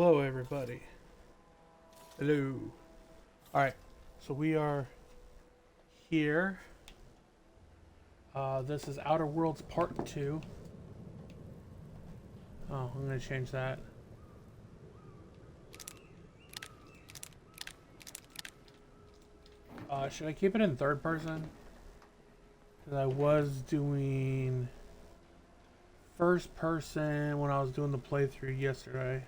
Hello, everybody. Hello. Alright, so we are here. This is Outer Worlds Part 2. Oh, I'm going to change that. Should I keep it in third person? Because I was doing first person when I was doing the playthrough yesterday.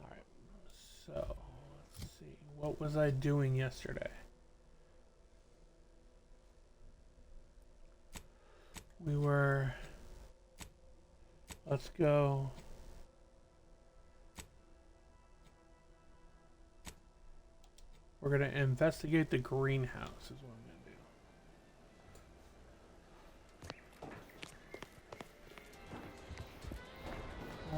Alright, so let's see. What was I doing yesterday? We were... Let's go... We're going to investigate the greenhouse is what I'm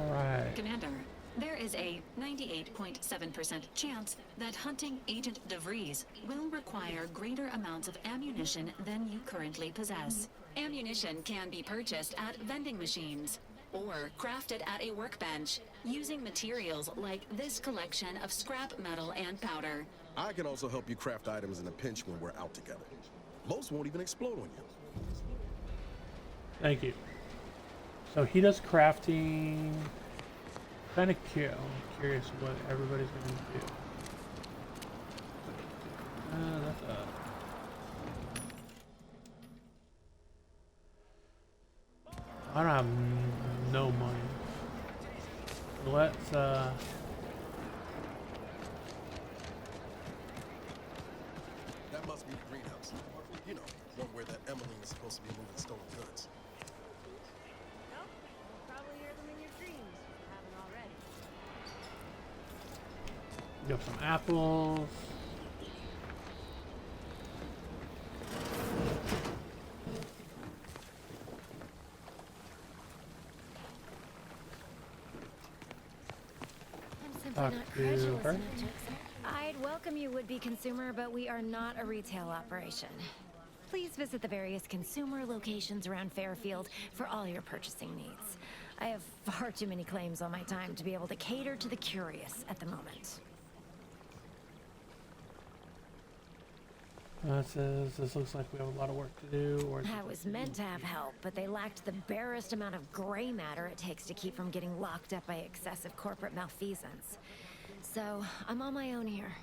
going to do. Alright. Commander, there is a 98.7% chance that hunting Agent DeVries will require greater amounts of ammunition than you currently possess. Ammunition can be purchased at vending machines or crafted at a workbench using materials like this collection of scrap metal and powder. I can also help you craft items in a pinch when we're out together. Most won't even explode on you. Thank you. So he does crafting. Kind of cute. I'm curious what everybody's going to do. That's I don't have no money. Let's That must be the greenhouse. You know, one where that Emmeline is supposed to be moving stolen goods. Nope. You'll probably hear them in your dreams if you haven't already. get some apples. I'm Talk simply not to credulous her. enough to accept. I'd welcome you, would-be consumer, but we are not a retail operation. Please visit the various consumer locations around Fairfield for all your purchasing needs. I have far too many claims on my time to be able to cater to the curious at the moment. Says this looks like we have a lot of work to do. Or I was meant to have help, but they lacked the barest amount of gray matter it takes to keep from getting locked up by excessive corporate malfeasance. So, I'm on my own here.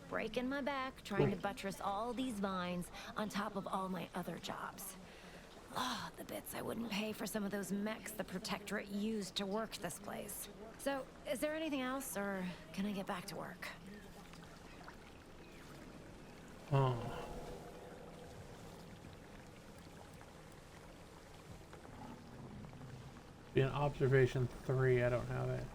Breaking my back, trying to buttress all these vines on top of all my other jobs. Oh, the bits I wouldn't pay for some of those mechs the Protectorate used to work this place. So, is there anything else, or can I get back to work? Oh. Be an observation 3. I don't have it.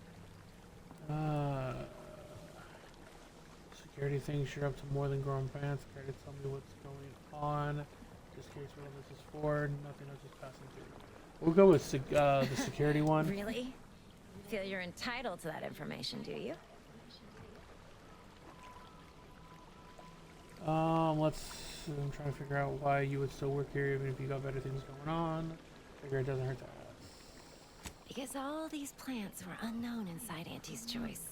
Security things. You're up to more than growing plants. Security, tell me what's going on. Just curious what all this is for. Nothing else is passing through. We'll go with the security one. Really? Feel you're entitled to that information, do you? I'm trying to figure out why you would still work here even if you got better things going on. Figure it doesn't hurt to ask. Because all these plants were unknown inside Auntie's Choice.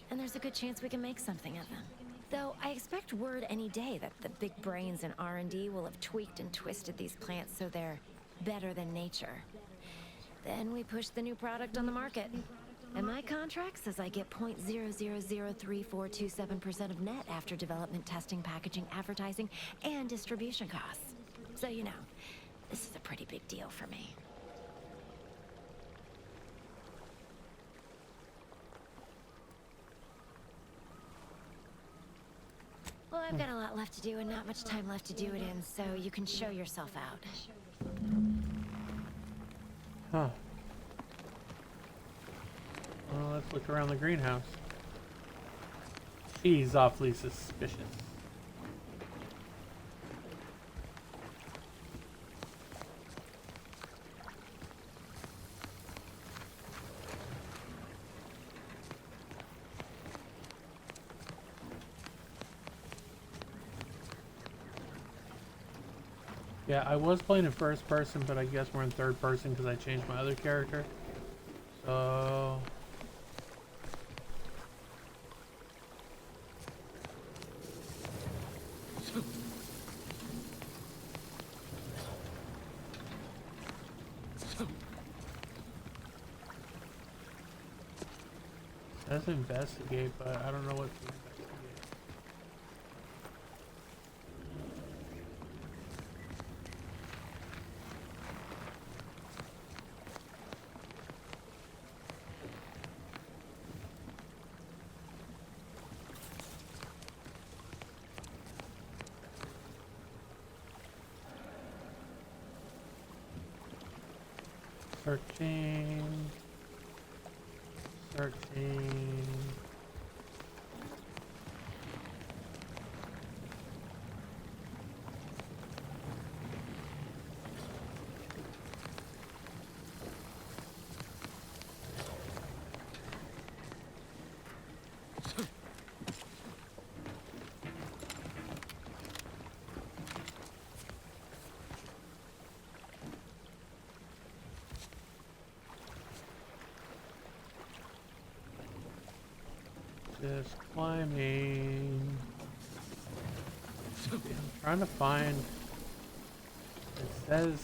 And there's a good chance we can make something of them. Though I expect word any day that the big brains in R&D will have tweaked and twisted these plants so they're better than nature. Then we push the new product on the market. And my contract says I get 0.003427% of net after development, testing, packaging, advertising, and distribution costs. So you know, this is a pretty big deal for me. Well, I've got a lot left to do and not much time left to do it in, so you can show yourself out. Huh. Well, let's look around the greenhouse. He's awfully suspicious. Yeah, I was playing in first person, but I guess we're in third person because I changed my other character. So... Let's investigate, but I don't know what to investigate. Searching. Searching. Just climbing. I'm trying to find. It says.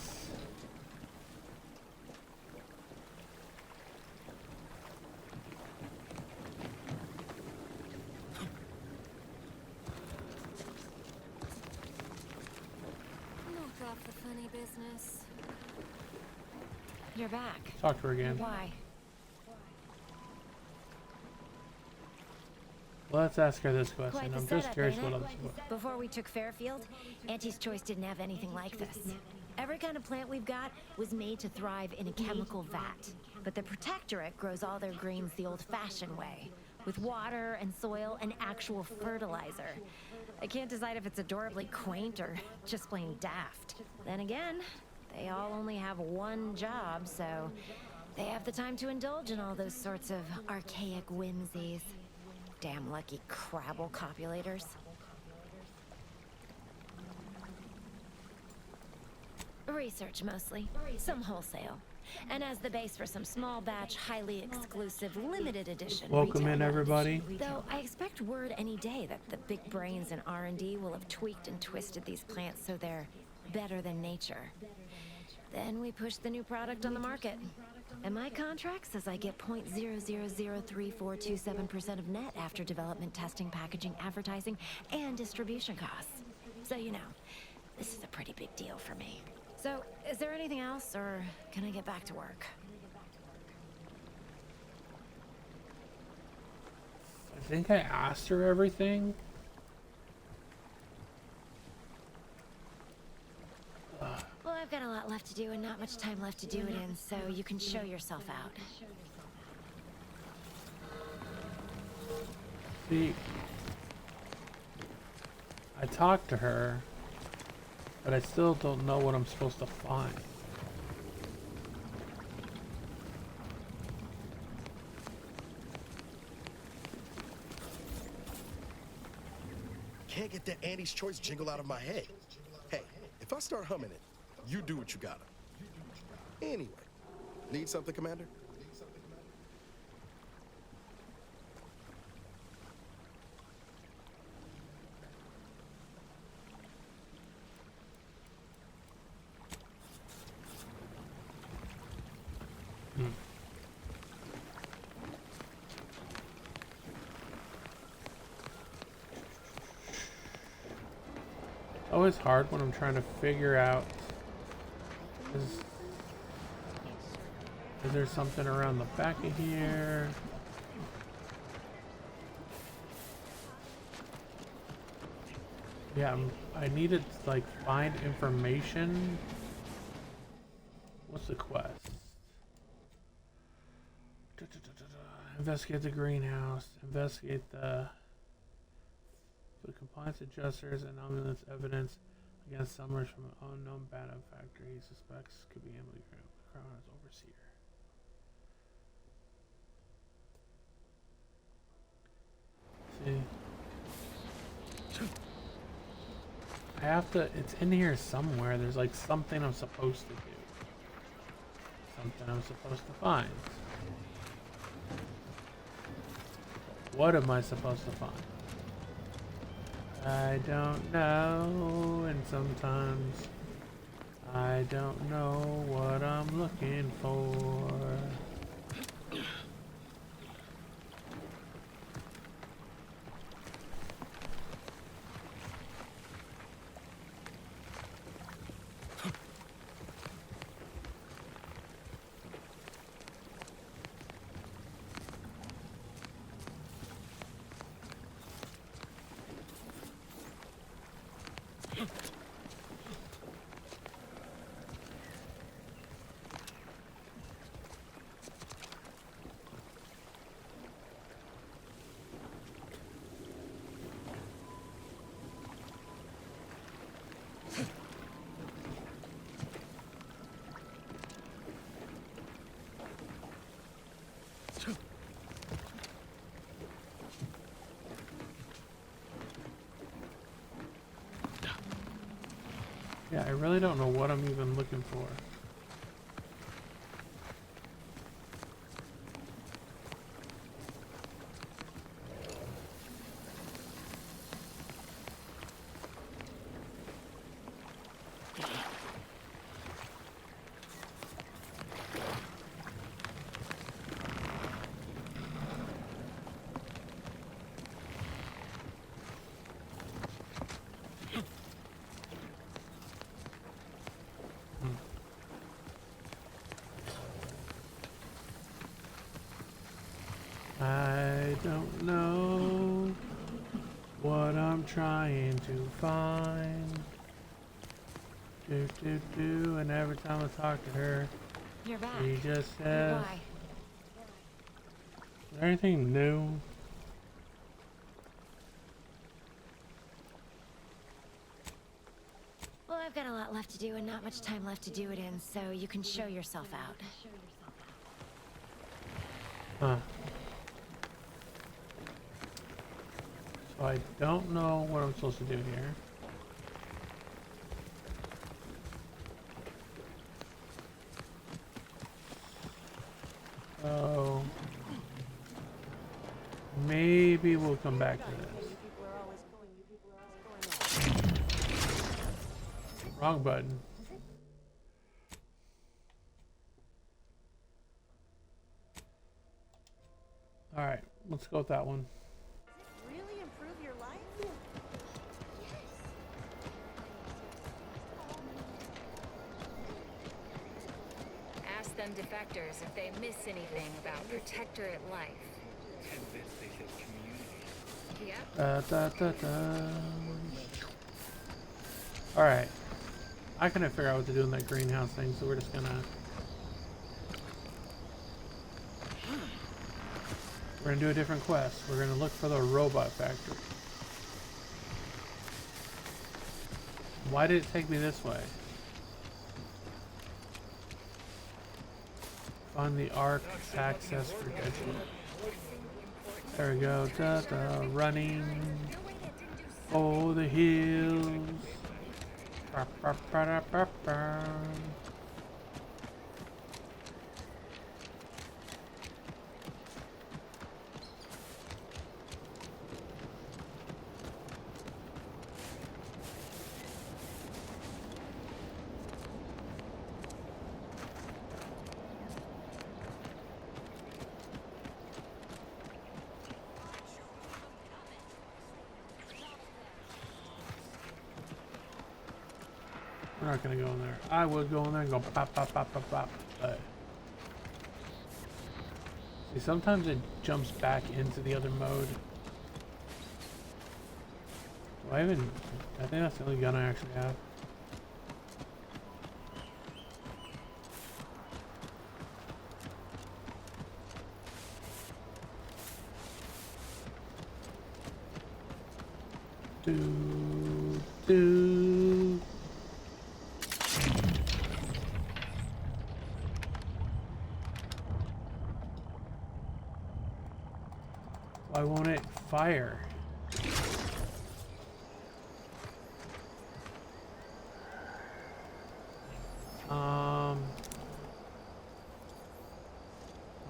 Knock off the funny business. You're back. Talk to her again. Why? Let's ask her this question. Quite the I'm just setup, curious ain't what it? else. Before we took Fairfield, Auntie's Choice didn't have anything like this. Every kind of plant we've got was made to thrive in a chemical vat. But the Protectorate grows all their greens the old-fashioned way, with water and soil and actual fertilizer. I can't decide if it's adorably quaint or just plain daft. Then again, they all only have one job, so they have the time to indulge in all those sorts of archaic whimsies. Damn lucky Crabble copulators. Research mostly, some wholesale. And as the base for some small batch, highly exclusive, limited edition Welcome retail in, merch. everybody. Though I expect word any day that the big brains in R&D will have tweaked and twisted these plants so they're better than nature. Then we push the new product on the market. And my contract says I get 0.003427% of net after development, testing, packaging, advertising, and distribution costs. So you know, this is a pretty big deal for me. So, is there anything else, or can I get back to work? I think I asked her everything. Well, I've got a lot left to do and not much time left to do it in, so you can show yourself out. See, I talked to her, but I still don't know what I'm supposed to find. Can't get that Andy's Choice jingle out of my head. Hey, if I start humming it, you do what you gotta. Anyway, need something, Commander? Always hard when I'm trying to figure out is there something around the back of here? Yeah, I needed to like find information. What's the quest? Investigate the greenhouse. Investigate the compliance adjusters and ominous evidence against Summers from an unknown Bata factory he suspects could be Emily Crown as overseer. See. I I have to, it's in here somewhere. There's like something I'm supposed to do. Something I'm supposed to find. What am I supposed to find? I don't know, and sometimes I don't know what I'm looking for. Yeah, I really don't know what I'm even looking for. I don't know what I'm trying to find. And every time I talk to her, You're back. she just says, Why? is there anything new? Well, I've got a lot left to do and not much time left to do it in, so you can show yourself out. Huh. So I don't know what I'm supposed to do here. So maybe we'll come back to this. Wrong button. All right, let's go with that one. Really improve your life? Ask them defectors if they miss anything about Protectorate life. Yep. All right, I couldn't figure out what to do in that greenhouse thing, so we're just gonna do a different quest. We're gonna look for the robot factory. Why did it take me this way? Find the Ark access for Deadpool. There we go. Running. Oh, the hills. We're not gonna go in there. I would go in there and go pop, pop, pop, pop, pop. But see, sometimes it jumps back into the other mode. Do I think that's the only gun I actually have. Do. Why won't it fire?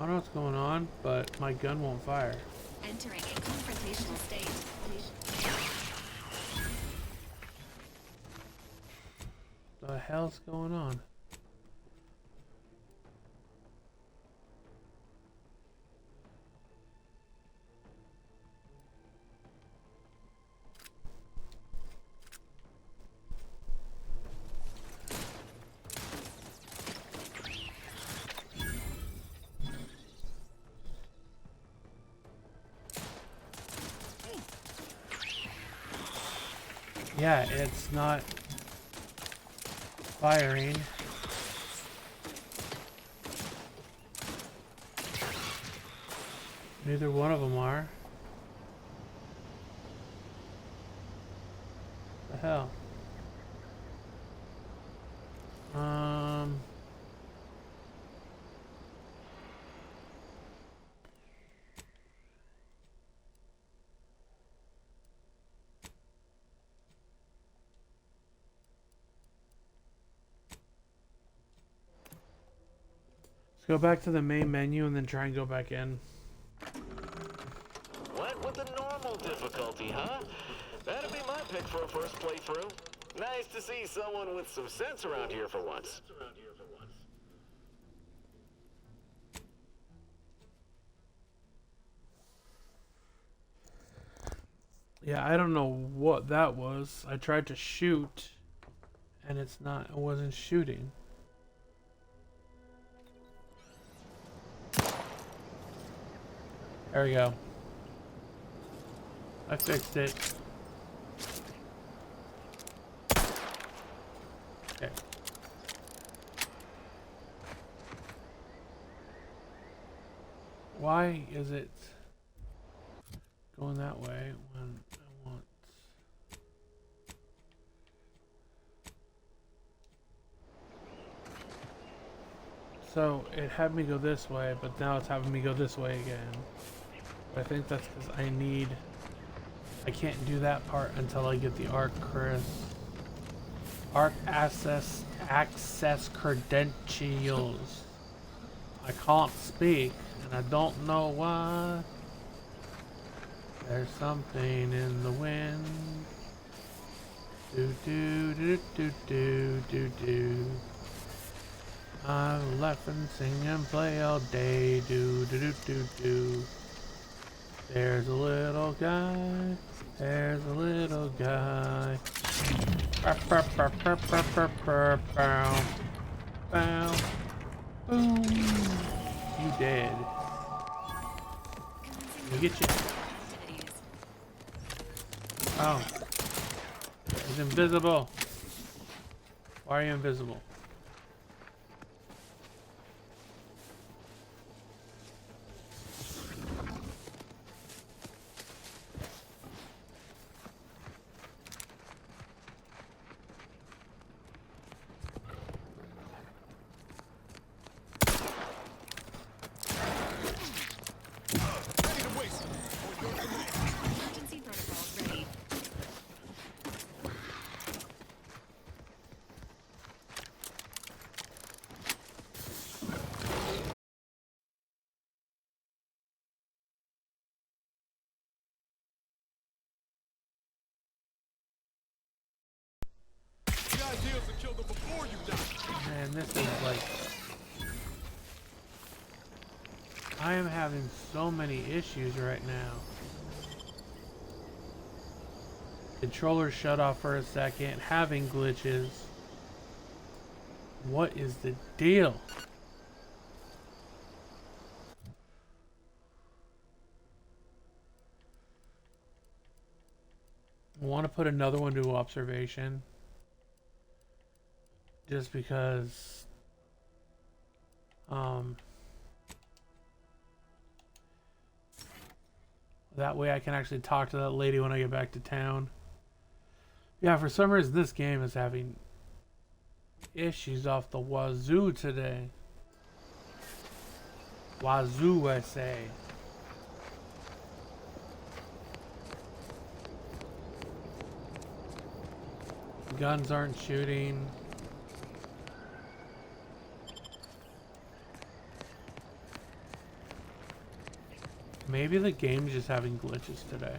don't know what's going on, but my gun won't fire. Entering a confrontational state. The hell's going on? Yeah, it's not firing. Neither one of them are. The hell? Let's go back to the main menu and then try and go back in. What with the normal difficulty, huh? That'd be my pick for a first playthrough. Nice to see someone with some sense around here for once. Yeah, I don't know what that was. I tried to shoot and it wasn't shooting. There we go. I fixed it. Okay. Why is it going that way when I want... So it had me go this way, but now it's having me go this way again. But I think that's because I can't do that part until I get the Arc access credentials. I can't speak, and I don't know why. There's something in the wind. Do do do do do do do. I laugh and sing and play all day. Do do do do do. There's a little guy. There's a little guy. Bow. Bow. Boom. You dead. Let me get you. Oh. He's invisible. Why are you invisible? Emergency protocols ready. Man, this is like... I am having so many issues right now. Controller shut off for a second, having glitches. What is the deal? I want to put another one to observation. Just because that way I can actually talk to that lady when I get back to town. Yeah, for some reason this game is having issues off the wazoo today. Wazoo, I say. Guns aren't shooting. Maybe the game's just having glitches today.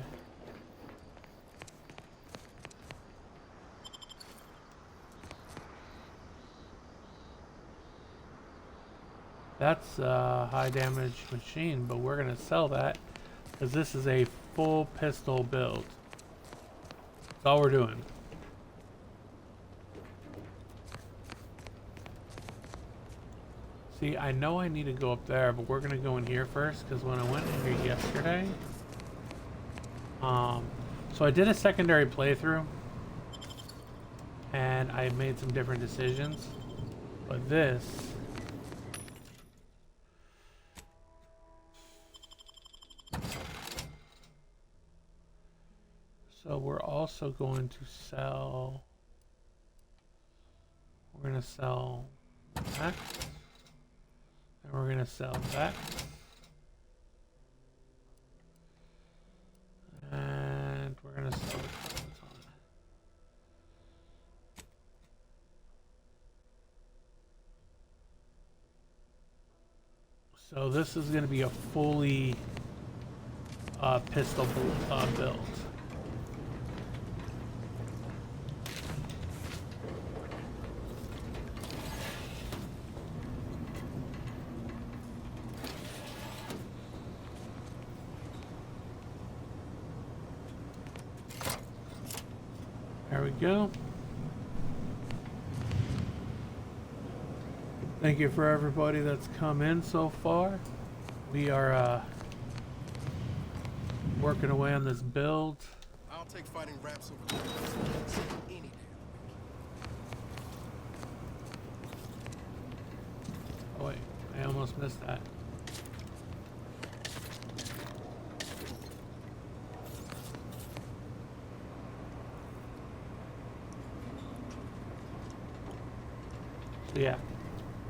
That's a high damage machine, but we're gonna sell that because this is a full pistol build. That's all we're doing. See, I know I need to go up there, but we're gonna go in here first because when I went in here yesterday, so I did a secondary playthrough and I made some different decisions, but this. So we're also going to sell, we're going to sell that, and we're going to sell that, and we're going to sell the Peloton. So this is going to be a fully pistol build. There we go. Thank you for everybody that's come in so far. We are working away on this build. I'll take fighting raps over any day. Oh wait, I almost missed that. So yeah,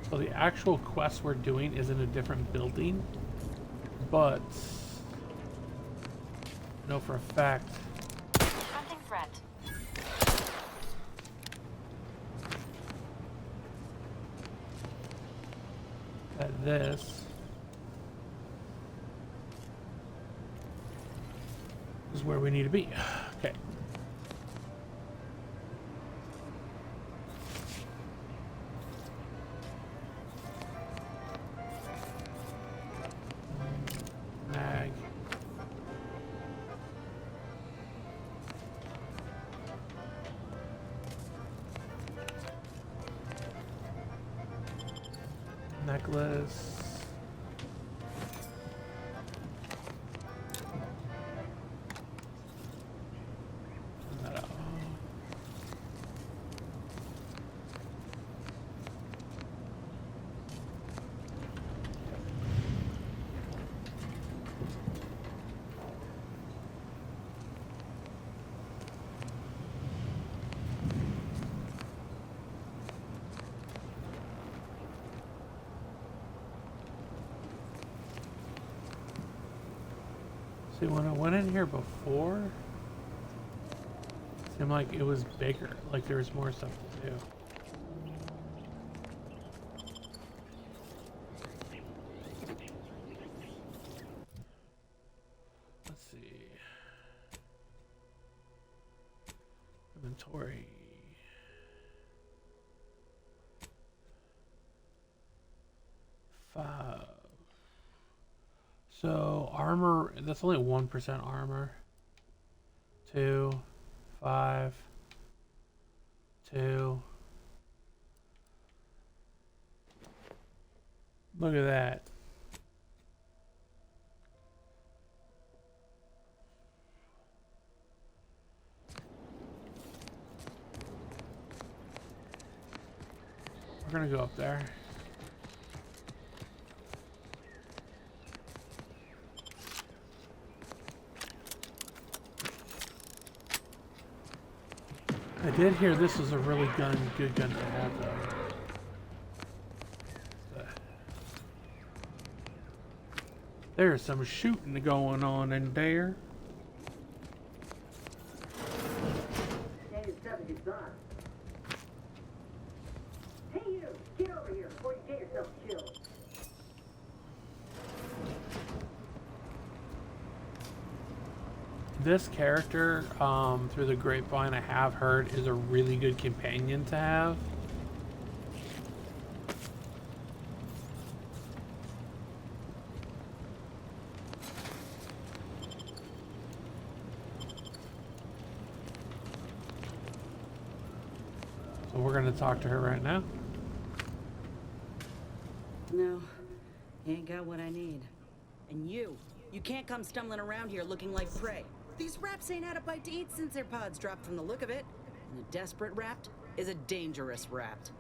so the actual quest we're doing is in a different building, but I know for a fact Confronting threat. that this is where we need to be. Okay. Mag. Necklace. Turn that out. See, when I went in here before, it seemed like it was bigger, like there was more stuff to do. Let's see. Inventory. So armor, that's only 1% armor. 2, 5, 2. Look at that. We're gonna go up there. I did hear this is a really good gun to have though. There's some shooting going on in there. Hey, you! Get over here before you get yourself killed. this character, through the grapevine, I have heard is a really good companion to have. So we're gonna talk to her right now. No, you ain't got what I need. And you can't come stumbling around here looking like prey. These raps ain't had a bite to eat since their pods dropped from the look of it. And a desperate rapt is a dangerous rapt.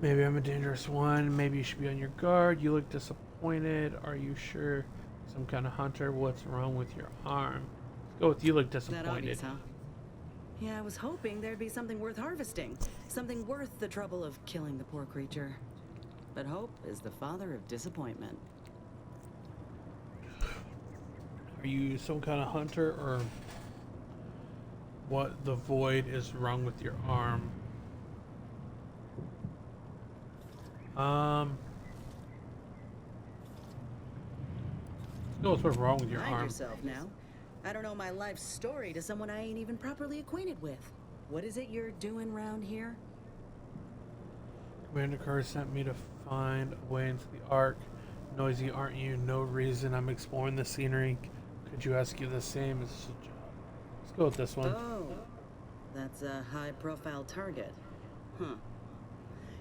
Maybe I'm a dangerous one. Maybe you should be on your guard. You look disappointed. Are you sure? Some kind of hunter? What's wrong with your arm? Let's go with you look That disappointed. obvious, huh? Yeah, I was hoping there'd be something worth harvesting. Something worth the trouble of killing the poor creature. But hope is the father of disappointment. Are you some kind of hunter, or what? The void is wrong with your arm. Let's go with what's wrong with your Mind arm. yourself now. I don't know my life story to someone I ain't even properly acquainted with. What is it you're doing round here? Commander Carr sent me to find a way into the Ark. Noisy, aren't you? No reason. I'm exploring the scenery. Could you ask you the same? Is this a job? Let's go with this one. Oh, that's a high-profile target. Huh.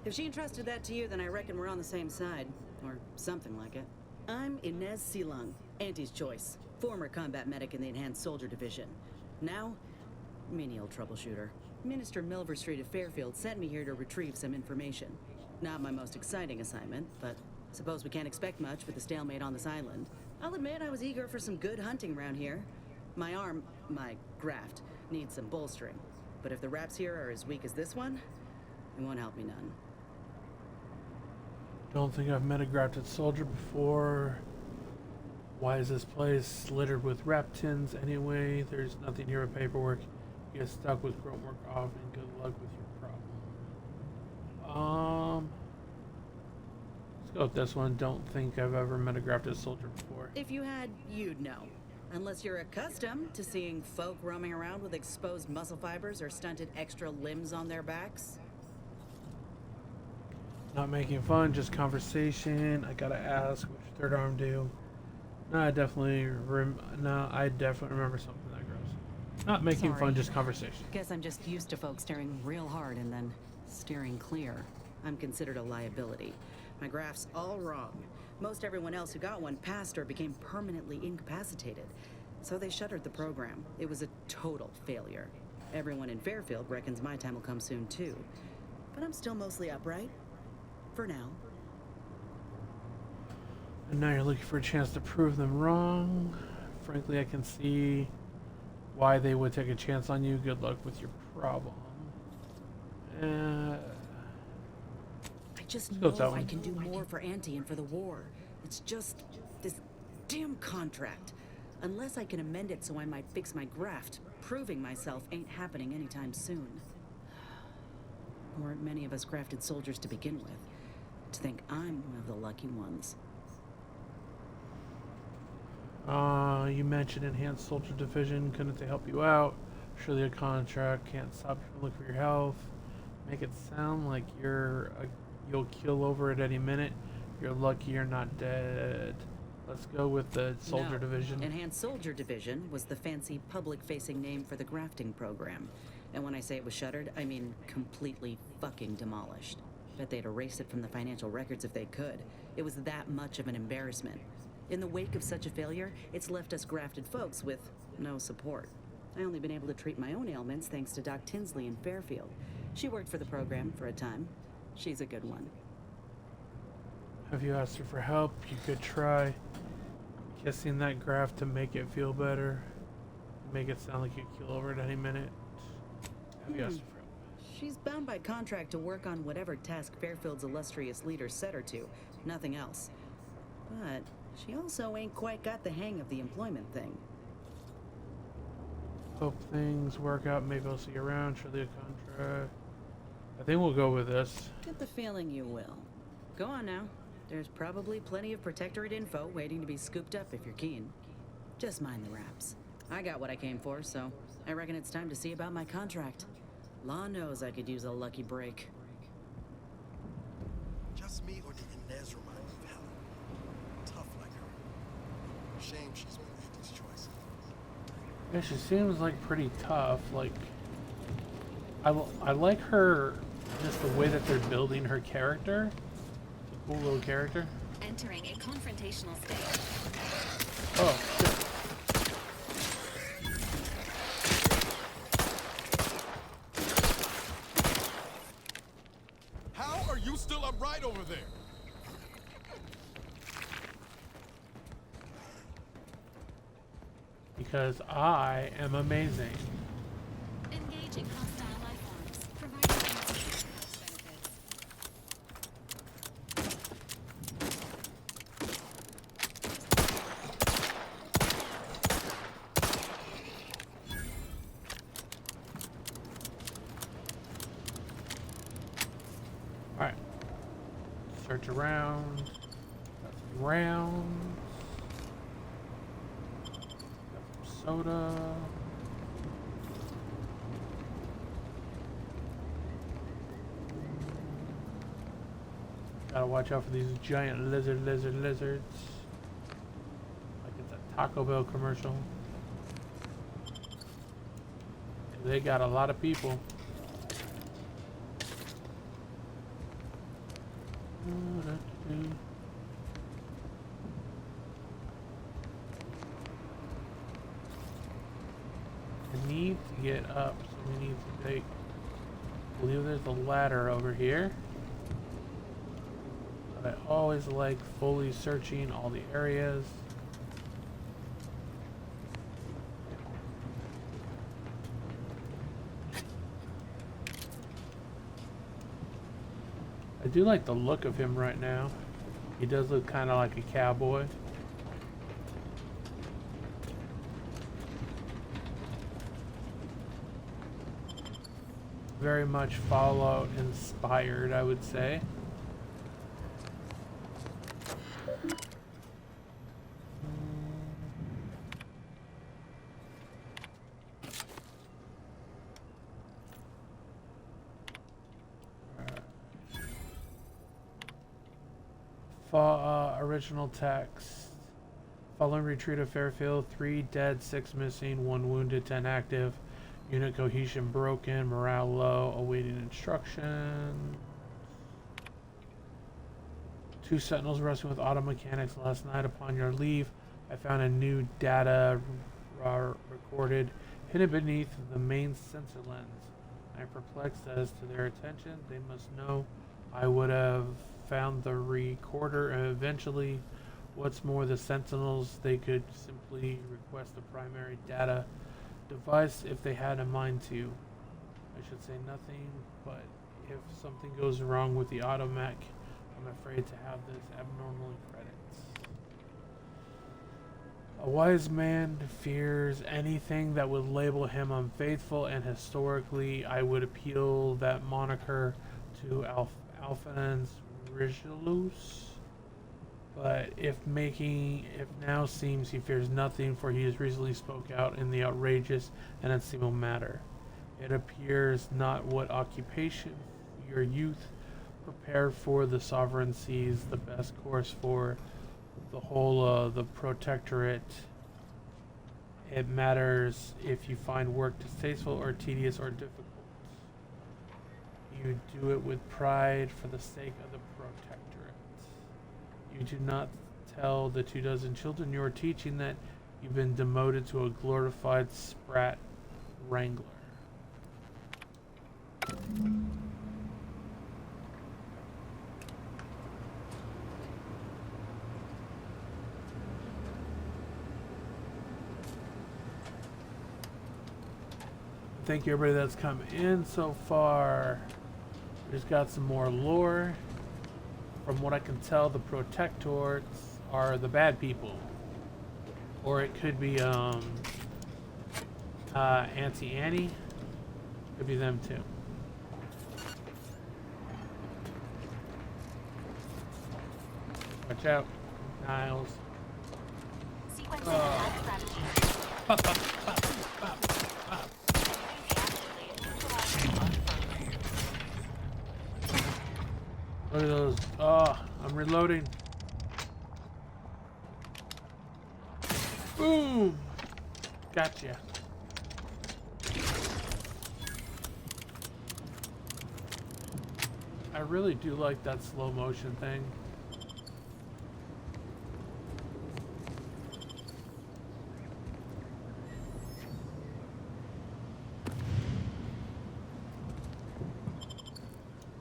If she entrusted that to you, then I reckon we're on the same side. Or something like it. I'm Inez Silung, Auntie's choice. Former combat medic in the Enhanced Soldier Division. Now, menial troubleshooter. Minister Milver Street of Fairfield sent me here to retrieve some information. Not my most exciting assignment, but suppose we can't expect much with the stalemate on this island. I'll admit I was eager for some good hunting around here. My arm, my graft, needs some bolstering. But if the raps here are as weak as this one, it won't help me none. Don't think I've met a grafted soldier before. Why is this place littered with reptins anyway? There's nothing here but paperwork. You get stuck with grunt work off, and good luck with your problem. Let's go with this one. Don't think I've ever met a grafted soldier before. If you had, you'd know. Unless you're accustomed to seeing folk roaming around with exposed muscle fibers or stunted extra limbs on their backs. Not making fun, just conversation. I gotta ask, what's your third arm do? No, I definitely remember something that gross. Not making Sorry. fun, just conversation. Guess I'm just used to folks staring real hard and then steering clear. I'm considered a liability. My graph's all wrong. Most everyone else who got one passed or became permanently incapacitated. So they shuttered the program. It was a total failure. Everyone in Fairfield reckons my time will come soon too. But I'm still mostly upright. For now. And now you're looking for a chance to prove them wrong. Frankly, I can see why they would take a chance on you. Good luck with your problem. I just Let's go with that know I one. can do more for Auntie and for the war. It's just this damn contract. Unless I can amend it so I might fix my graft, proving myself ain't happening anytime soon. Weren't many of us grafted soldiers to begin with. To think I'm one of the lucky ones. You mentioned Enhanced Soldier Division. Couldn't they help you out? Surely a contract can't stop you from looking for your health. Make it sound like you'll kill over at any minute. You're lucky you're not dead. Let's go with the Soldier No. Division. Enhanced Soldier Division was the fancy public-facing name for the grafting program. And when I say it was shuttered, I mean completely fucking demolished. Bet they'd erase it from the financial records if they could. It was that much of an embarrassment. In the wake of such a failure, it's left us grafted folks with no support. I only been able to treat my own ailments thanks to Doc Tinsley in Fairfield. She worked for the program for a time. She's a good one. Have you asked her for help? You could try kissing that graft to make it feel better. Make it sound like you kill over at any minute. Have you asked her for help? She's bound by contract to work on whatever task Fairfield's illustrious leader set her to. Nothing else. But she also ain't quite got the hang of the employment thing. Hope things work out. Maybe I'll see you around. Surely a contract. I think we'll go with this. Get the feeling you will. Go on now. There's probably plenty of Protectorate info waiting to be scooped up if you're keen. Just mind the wraps. I got what I came for, so I reckon it's time to see about my contract. Law knows I could use a lucky break. Just me, or did Inez remind you of Helen? Tough like her. Shame she's made Andy's choice. Yeah, she seems like pretty tough. Like, I like her, just the way that they're building her character. It's a cool little character. Entering a confrontational stage. Oh, shit. How are you still upright over there? Because I am amazing. Engaging hostile life forms. Providing health benefits. Alright. Search around. Got some rounds. Got some soda. Gotta watch out for these giant lizards. Like it's a Taco Bell commercial. They got a lot of people. I need to get up, so we need to take. I believe there's a ladder over here. But I always like fully searching all the areas. I do like the look of him right now. He does look kind of like a cowboy. Very much Fallout inspired, I would say. Original text. Following retreat of Fairfield, 3 dead, 6 missing, 1 wounded, 10 active. Unit cohesion broken, morale low, awaiting instruction. 2 sentinels wrestling with auto mechanics last night. Upon your leave, I found a new data recorded hidden beneath the main sensor lens. I am perplexed as to their attention. They must know I would have found the recorder and eventually. What's more, the sentinels, they could simply request the primary data device if they had a mind to. I should say nothing, but if something goes wrong with the automech, I'm afraid to have this abnormally credits. A wise man fears anything that would label him unfaithful, and historically I would appeal that moniker to Alphonse Rigilus. But if now seems he fears nothing, for he has recently spoke out in the outrageous and unseemly matter. It appears not what occupation your youth prepare for the sovereign sees the best course for the whole the protectorate. It matters if you find work distasteful or tedious or difficult. You do it with pride for the sake of the protectorate. You do not tell the 24 children you are teaching that you've been demoted to a glorified sprat wrangler. Thank you everybody that's come in so far. We just got some more lore. From what I can tell, the protectorates are the bad people. Or it could be Auntie Annie. Could be them too. Watch out, Niles. See Sequence has gravity. Look at those. Oh, I'm reloading. Boom! Gotcha. I really do like that slow motion thing.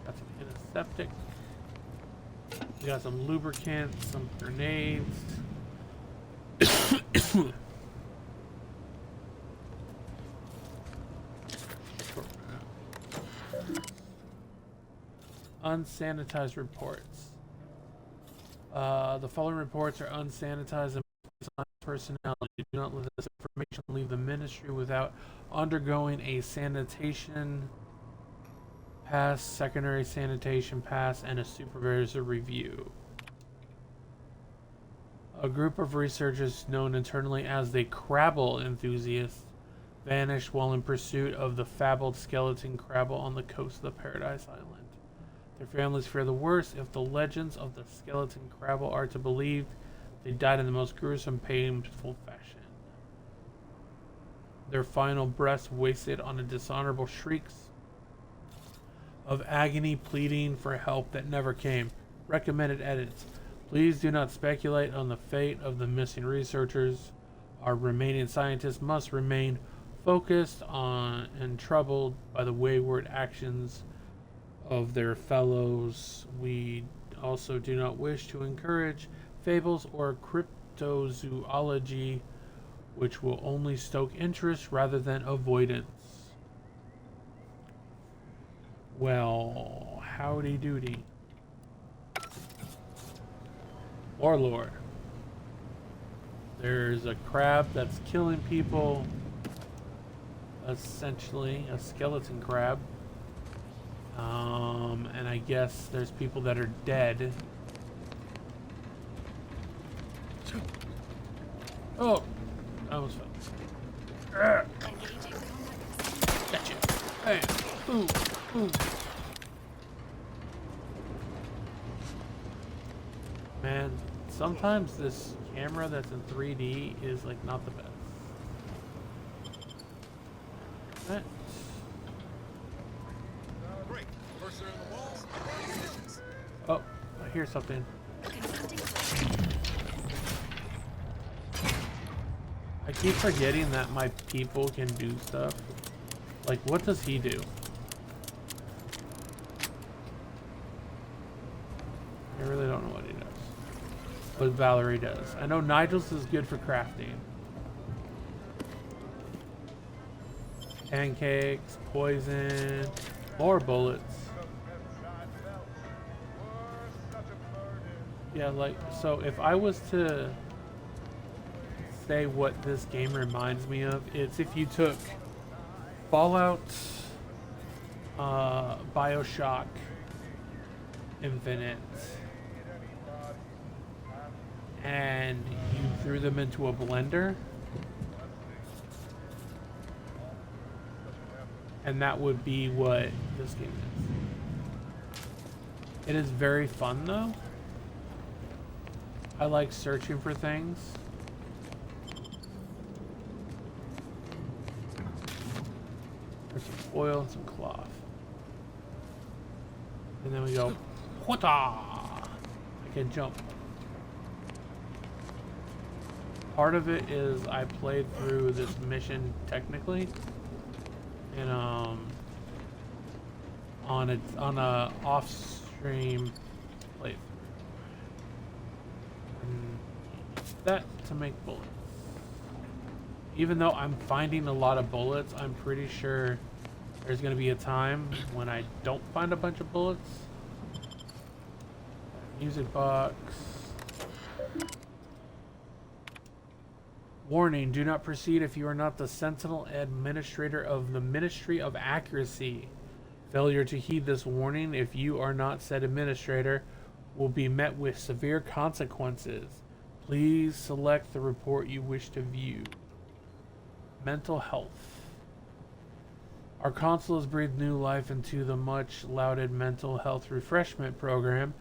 Got some antiseptic. We got some lubricant, some grenades. Unsanitized reports. The following reports are unsanitized and personnel. You do not let this information leave the ministry without undergoing a sanitation pass, secondary sanitation pass, and a supervisor review. A group of researchers known internally as the Crabble enthusiasts vanished while in pursuit of the fabled skeleton Crabble on the coast of the Paradise Island. Their families fear the worst. If the legends of the skeleton Crabble are to be believed, they died in the most gruesome, painful fashion. Their final breaths wasted on the dishonorable shrieks of agony, pleading for help that never came. Recommended edits. Please do not speculate on the fate of the missing researchers. Our remaining scientists must remain focused on and troubled by the wayward actions of their fellows. We also do not wish to encourage fables or cryptozoology, which will only stoke interest rather than avoidance. Well, howdy doody. Warlord. There's a crab that's killing people. Essentially, a skeleton crab. And I guess there's people that are dead. Oh, I almost fell. Gotcha. Bam. Boom. Boom. Man, sometimes this camera that's in 3D is like not the best. Right. Oh, I hear something. I keep forgetting that my people can do stuff. Like, what does he do? I really don't know what he does. But Valerie does. I know Nigel's is good for crafting. Pancakes, poison, more bullets. Yeah, like, so if I was to say what this game reminds me of, it's if you took Fallout, BioShock Infinite, and you threw them into a blender, and that would be what this game is. It is very fun though. I like searching for things. There's some oil and some cloth. And then we go, Hwata! I can jump. Part of it is I played through this mission technically, and on a off-stream playthrough. And that to make bullets. Even though I'm finding a lot of bullets, I'm pretty sure there's going to be a time when I don't find a bunch of bullets. Music box. Warning, do not proceed if you are not the Sentinel Administrator of the Ministry of Accuracy. Failure to heed this warning, if you are not said administrator, will be met with severe consequences. Please select the report you wish to view. Mental health. Our console has breathed new life into the much lauded mental health refreshment program,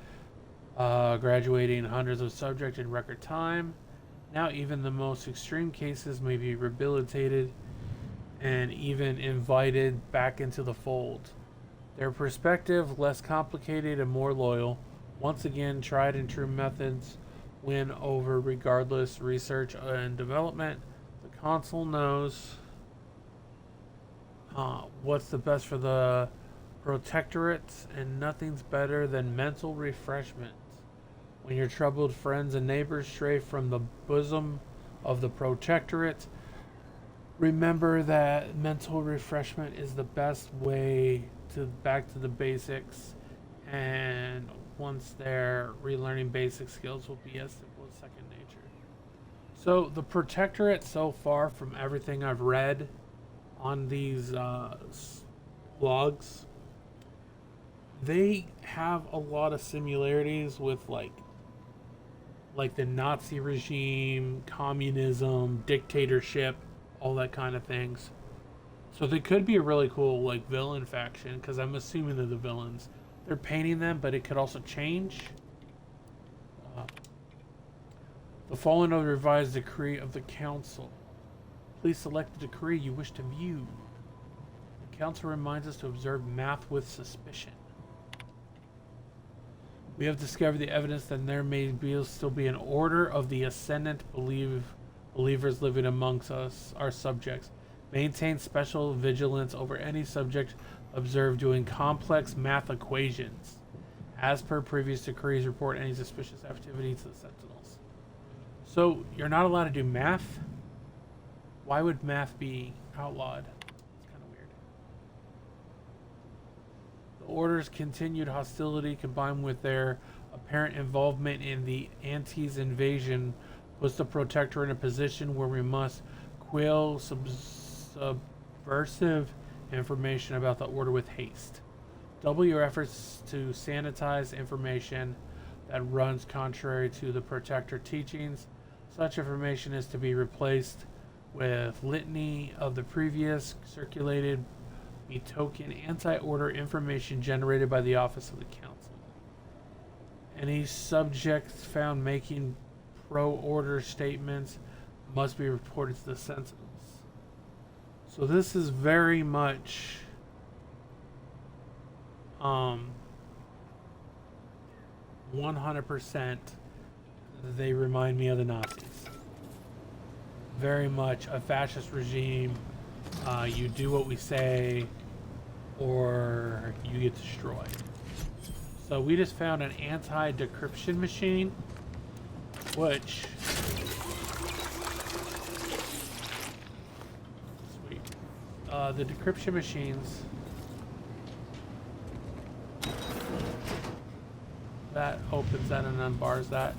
graduating hundreds of subjects in record time. Now even the most extreme cases may be rehabilitated and even invited back into the fold. Their perspective, less complicated and more loyal. Once again, tried and true methods win over regardless research and development. The console knows what's the best for the protectorate, and nothing's better than mental refreshment. When your troubled friends and neighbors stray from the bosom of the protectorate, remember that mental refreshment is the best way to back to the basics, and once they're relearning basic skills will be as simple as second nature. So the protectorate so far, from everything I've read on these blogs, they have a lot of similarities with like the Nazi regime, communism, dictatorship, all that kind of things. So they could be a really cool like villain faction, because I'm assuming they're the villains. They're painting them, but it could also change. The following of the revised decree of the council. Please select the decree you wish to view. The council reminds us to observe math with suspicion. We have discovered the evidence that there may still be an order of the ascendant believers living amongst us, our subjects. Maintain special vigilance over any subject observed doing complex math equations. As per previous decrees, report any suspicious activity to the Sentinels. So, you're not allowed to do math? Why would math be outlawed? It's kind of weird. The Order's continued hostility combined with their apparent involvement in the Antes invasion puts the Protector in a position where we must quell subversive information about the Order with haste. Double your efforts to sanitize information that runs contrary to the Protector teachings. Such information is to be replaced with litany of the previous circulated betoken anti-order information generated by the Office of the Council. Any subjects found making pro-order statements must be reported to the Sentinels. So this is very much 100% they remind me of the Nazis. Very much a fascist regime. You do what we say or you get destroyed. So we just found an anti-decryption machine, which sweet. The decryption machines that opens that and unbars that.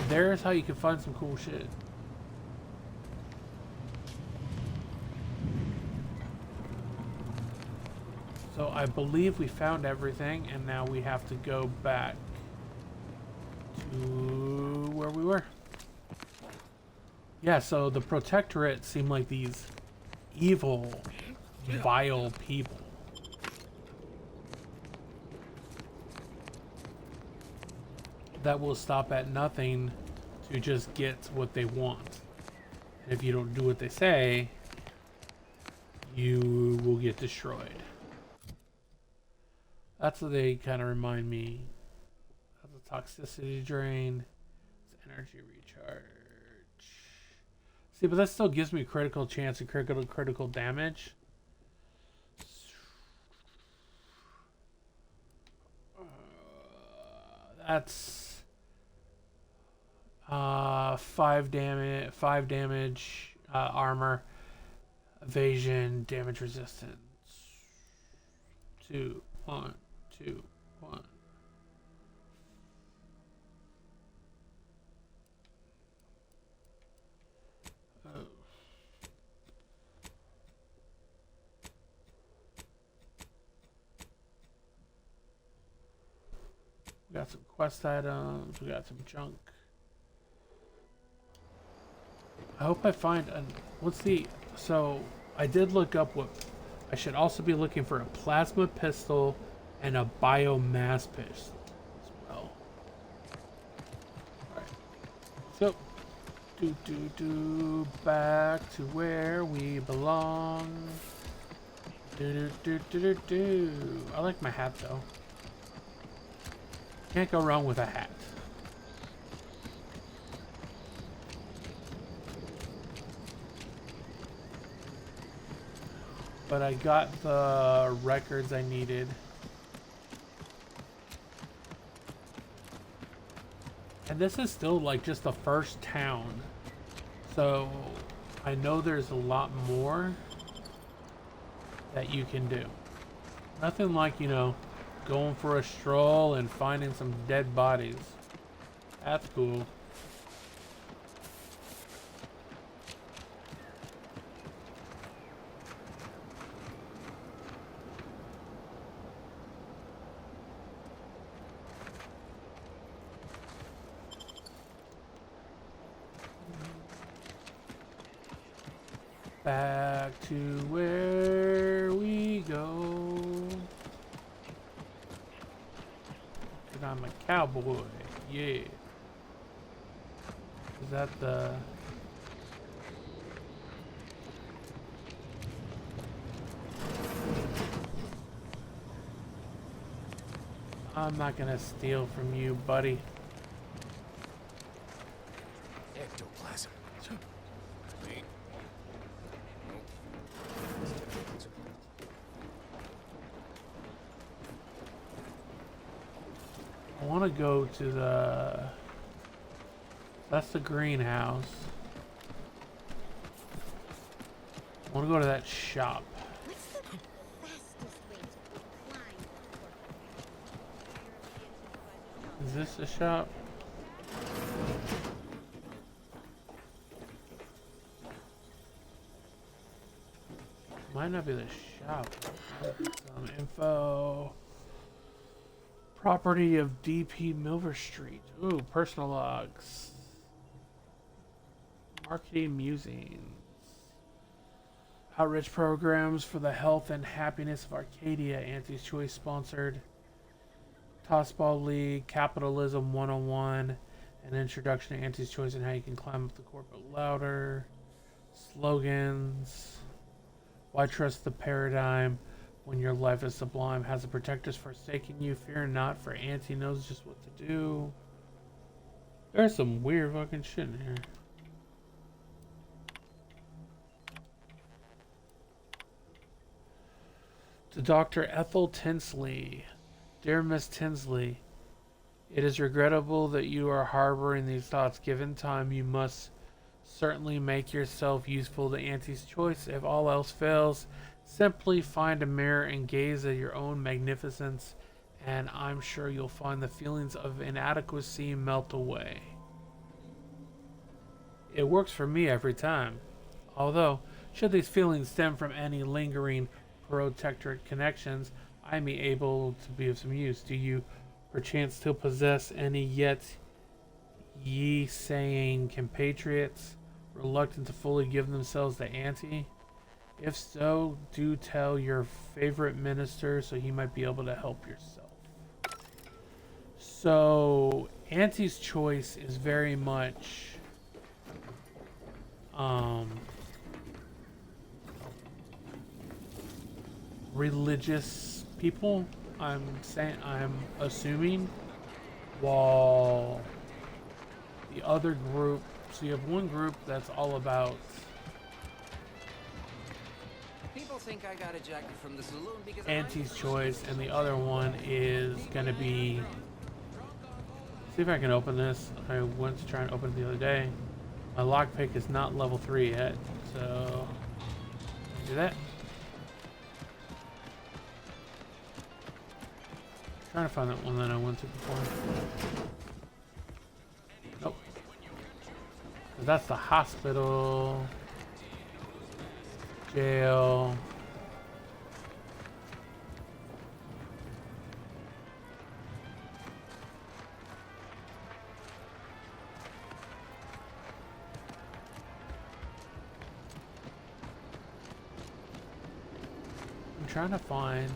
There's how you can find some cool shit. So I believe we found everything, and now we have to go back to where we were. Yeah, so the Protectorate seem like these evil, vile people. That will stop at nothing to just get what they want. And if you don't do what they say, you will get destroyed. That's what they kind of remind me of. The toxicity drain. It's energy recharge. See, but that still gives me critical chance and critical damage. That's 5 damage, armor, evasion, damage resistance. 2, 1, 2, 1. Oh. We got some quest items. We got some junk. I hope I find an. What's the. So, I did look up what. I should also be looking for a plasma pistol and a biomass pistol as well. Alright. So, back to where we belong. I like my hat though. Can't go wrong with a hat. But I got the records I needed. And this is still like just the first town. So I know there's a lot more that you can do. Nothing like, you know, going for a stroll and finding some dead bodies. That's cool. Back to where we go. And I'm a cowboy, yeah. Is that the... I'm not gonna steal from you, buddy. Ectoplasm. I want to go to the... That's the greenhouse. I want to go to that shop. Is this the shop? Might not be the shop. Some info. Property of DP Milver Street. Ooh, personal logs. Marketing musings. Outreach programs for the health and happiness of Arcadia. Auntie's Choice sponsored. Tossball League. Capitalism 101. An introduction to Auntie's Choice and how you can climb up the corporate ladder. Slogans. Why trust the paradigm when your life is sublime? Has the protectors forsaken you? Fear not, for Auntie knows just what to do. There's some weird fucking shit in here. To Dr. Ethel Tinsley. Dear Miss Tinsley, it is regrettable that you are harboring these thoughts. Given time, you must certainly make yourself useful to Auntie's Choice. If all else fails, simply find a mirror and gaze at your own magnificence, and I'm sure you'll find the feelings of inadequacy melt away. It works for me every time. Although, should these feelings stem from any lingering protectorate connections, I may be able to be of some use. Do you perchance still possess any yet ye-saying compatriots reluctant to fully give themselves to Auntie? If so, do tell your favorite minister so he might be able to help yourself. So, Auntie's Choice is very much religious people, I'm assuming, while the other group, so you have one group that's all about People think I got a jacket from the saloon because Auntie's Choice, and the other one is gonna be, see if I can open this. I went to try and open it the other day. My lockpick is not level 3 yet, so do that. Trying to find that one that I went to before. Nope. That's the hospital, jail. trying to find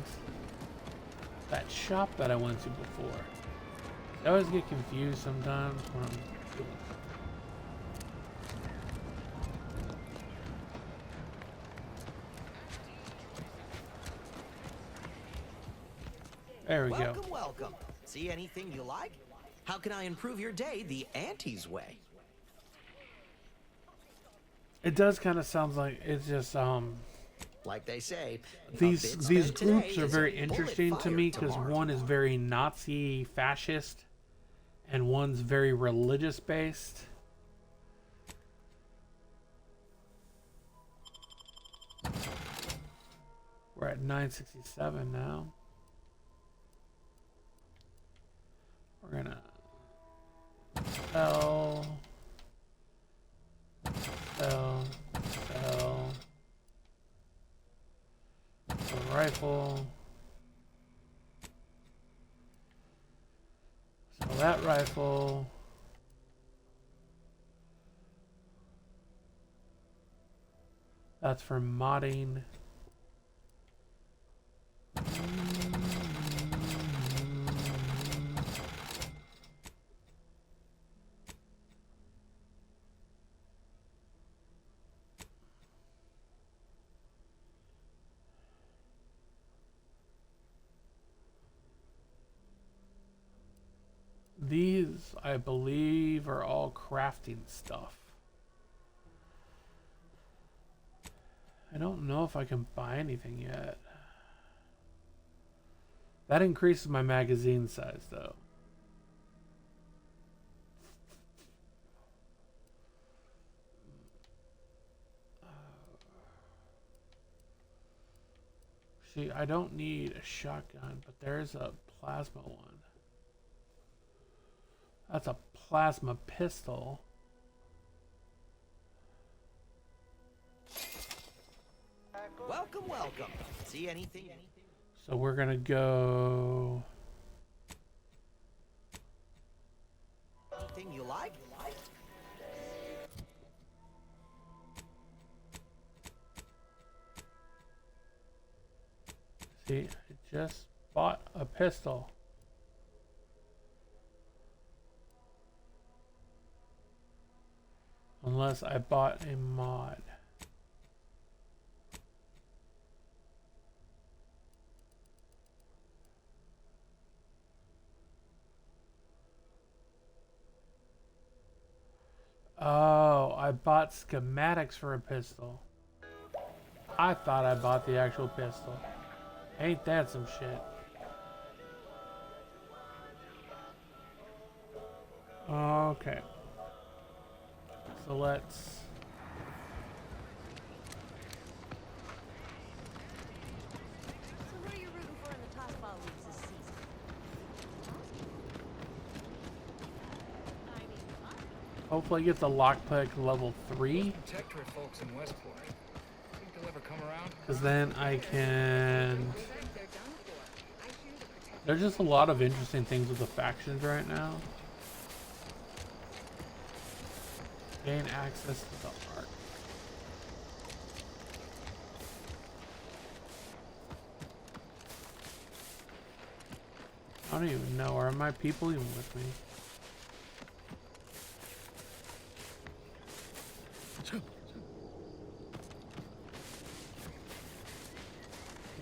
that shop that I went to before. I always get confused sometimes when I'm doing it. There we go. Welcome, welcome. See anything you like? How can I improve your day the Auntie's way? It does kind of sound like it's just Like they say, these groups are very interesting to me because one is very Nazi fascist and one's very religious based. We're at 967 now. We're gonna sell. A rifle. Sell that rifle. That's for modding. These, I believe, are all crafting stuff. I don't know if I can buy anything yet. That increases my magazine size, though. See, I don't need a shotgun, but there's a plasma one. That's a plasma pistol. Welcome, welcome. See anything? So we're gonna go. Anything you like? See, I just bought a pistol. Unless I bought a mod. Oh, I bought schematics for a pistol. I thought I bought the actual pistol. Ain't that some shit? Okay. So let's... So who are you rooting for in the Tossball Leagues this season? hopefully get the lockpick level 3. Protectorate folks in Westport. Think they'll ever come around? Because then I can... There's just a lot of interesting things with the factions right now. Gain access to the art. I don't even know. Are my people even with me?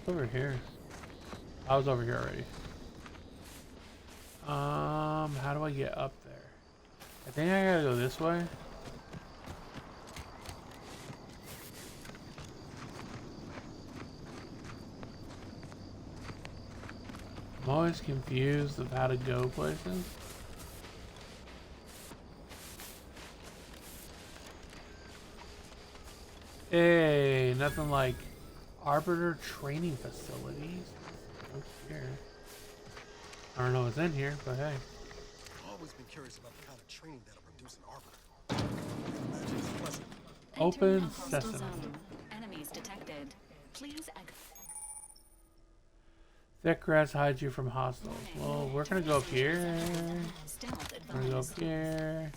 What's over here? I was over here already. How do I get up there? I think I gotta go this way. I'm always confused of how to go places. Hey, nothing like Arbiter training facilities. Oh, here. I don't know what's in here, but hey. I've always been curious about the kind of training that'll produce an arbiter. Imagine it's pleasant. Open Hostile sesame. zone. Enemies detected. Please Thick grass hides you from hostiles. Well, we're gonna go up here. We're gonna go up here.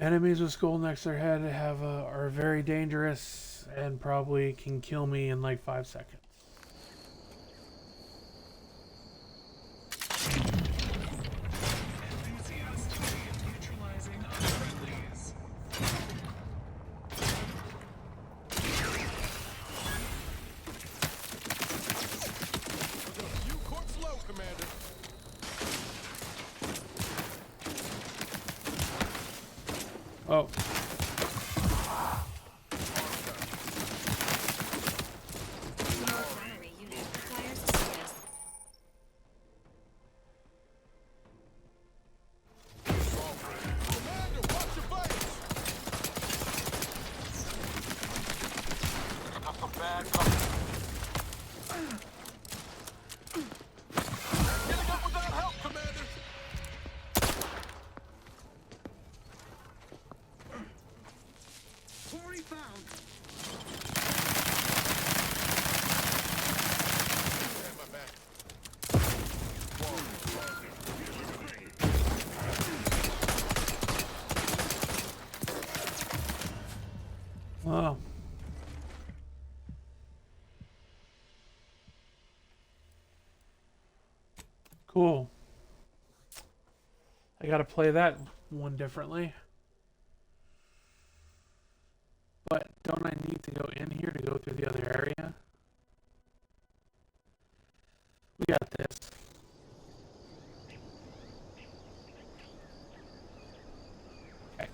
Enemies with skull next to their head are very dangerous and probably can kill me in like 5 seconds. You court slow, Commander. Oh. Battery unit requires service. Commander, watch your bite. Got some bad company. Getting up without help, Commander. Quarry found. Have my back. Wow. Cool. I gotta play that one differently. But don't I need to go in here to go through the other area? We got this. Okay.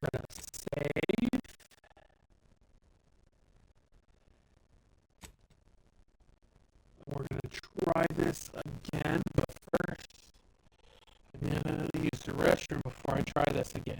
We're gonna save. We're gonna try this again, but first I'm gonna use the restroom before I try this again.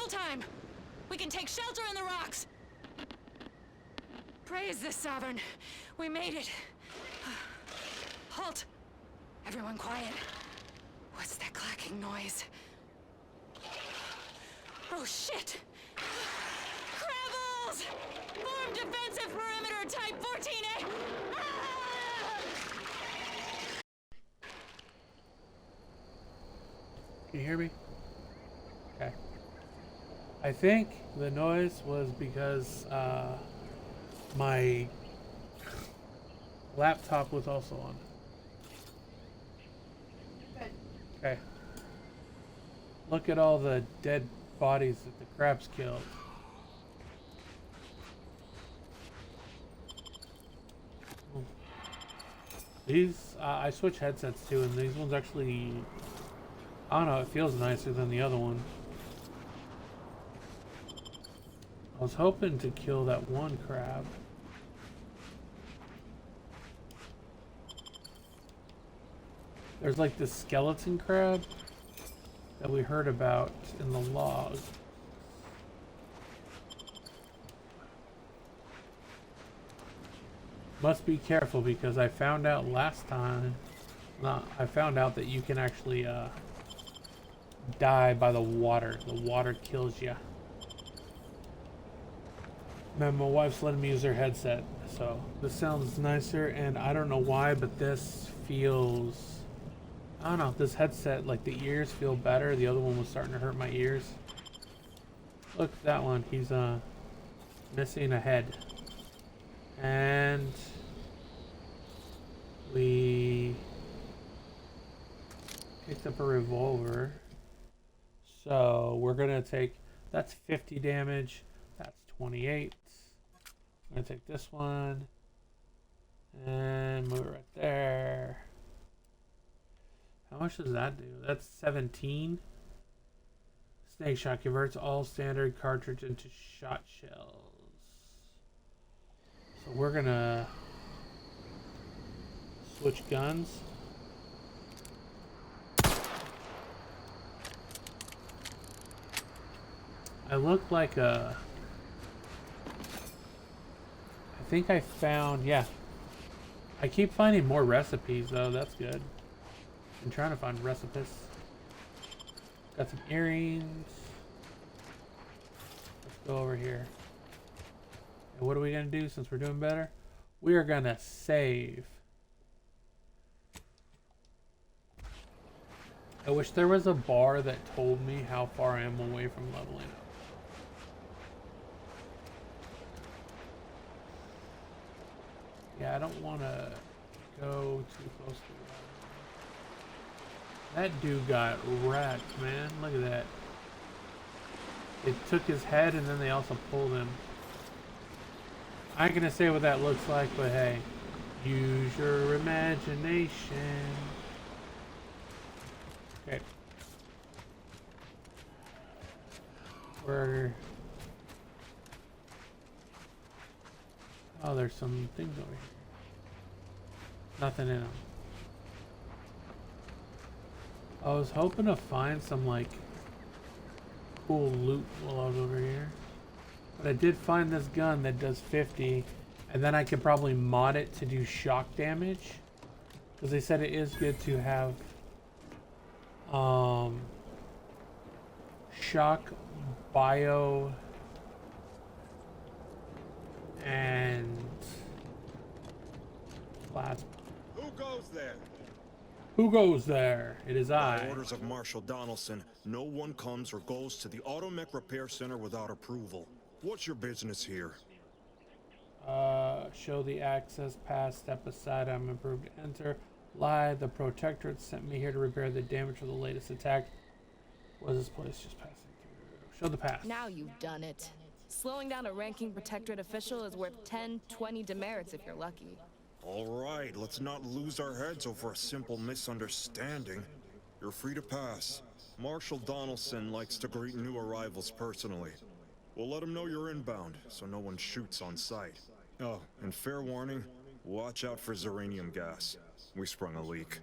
travel time! We can take shelter in the rocks! Praise the Sovereign. We made it. Halt! Everyone quiet. What's that clacking noise? Oh shit! Crabbles! Form defensive perimeter type 14A! Ah! Can you hear me? Okay. I think the noise was because my laptop was also on. Okay. Look at all the dead bodies that the crabs killed. These, I switch headsets too, and these ones actually, I don't know, it feels nicer than the other one. I was hoping to kill that one crab. There's like this skeleton crab that we heard about in the log. Must be careful because I found out last time, I found out that you can actually die by the water. The water kills you. Man, my wife's letting me use her headset, so this sounds nicer, and I don't know why, but this feels, I don't know, this headset, like the ears feel better. The other one was starting to hurt my ears. Look at that one, he's missing a head. And we picked up a revolver. So we're gonna take, that's 50 damage, that's 28. I'm gonna take this one and move it right there. How much does that do? That's 17. Snake shot converts all standard cartridge into shot shells. So we're gonna switch guns. I look like a, I think I found, yeah. I keep finding more recipes though, that's good. I'm trying to find recipes. Got some earrings. Let's go over here. And what are we gonna do since we're doing better? We are gonna save. I wish there was a bar that told me how far I am away from leveling up. Yeah, I don't want to go too close to that. That dude got wrecked, man. Look at that. It took his head and then they also pulled him. I ain't gonna say what that looks like, but hey, use your imagination. Okay. Oh, there's some things over here. Nothing in them. I was hoping to find some like cool loot while I was over here. But I did find this gun that does 50, and then I could probably mod it to do shock damage. Because they said it is good to have shock, bio, and plasma. Who goes there? Who goes there? It is I. By orders of Marshal Donaldson, no one comes or goes to the Automech Repair Center without approval. What's your business here? Show the access pass, step aside, I'm approved to enter. Lie, the Protectorate sent me here to repair the damage of the latest attack. Was this place just passing through? Show the pass. Now you've done it. Slowing down a ranking Protectorate official is worth 10, 20 demerits if you're lucky. All right, let's not lose our heads over a simple misunderstanding. You're free to pass. Marshal Donaldson likes to greet new arrivals personally. We'll let him know you're inbound, so no one shoots on sight. Oh, and fair warning, watch out for Zeranium gas. We sprung a leak.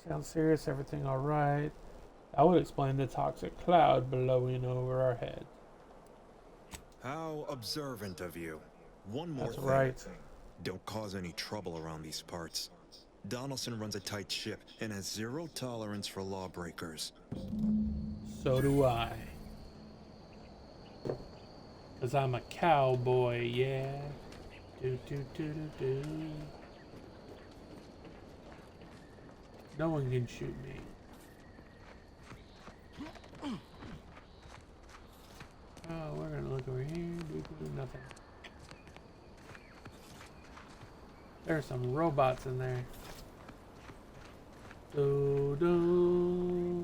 Sounds serious, everything alright. That would explain the toxic cloud blowing over our heads. How observant of you. One more That's thing. right. Don't cause any trouble around these parts. Donaldson runs a tight ship and has zero tolerance for lawbreakers. So do I. 'Cause I'm a cowboy, yeah. Do do do do do. No one can shoot me. Oh, we're gonna look over here. Do nothing. There's some robots in there. Do.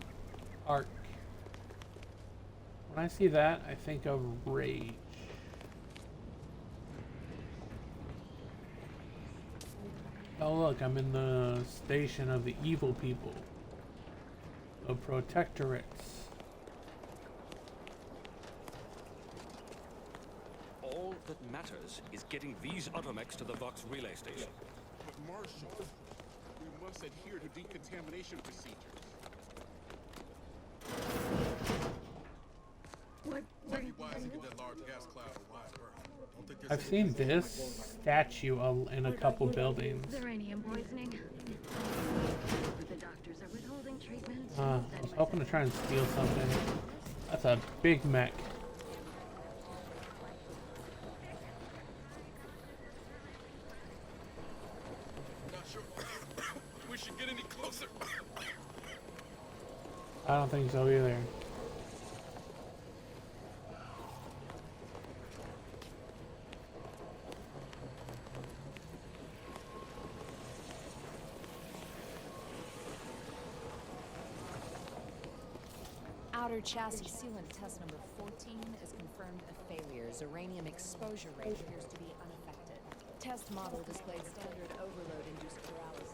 Arc. When I see that, I think of Rage. Oh look, I'm in the station of the evil people. The Protectorates. All that matters is getting these automex to the Vox relay station. But Marshal, we must adhere to decontamination procedures. What? Be wise to get that large gas cloud a wide berth. Don't think I've seen this statue in a couple buildings. Uranium poisoning. The doctors are withholding treatment. I was hoping to try and steal something. That's a big mech. Not sure. We should get any closer. I don't think so either. Outer chassis sealant test number 14 is confirmed a failure. Uranium exposure rate appears to be unaffected. Test model displayed standard overload-induced paralysis.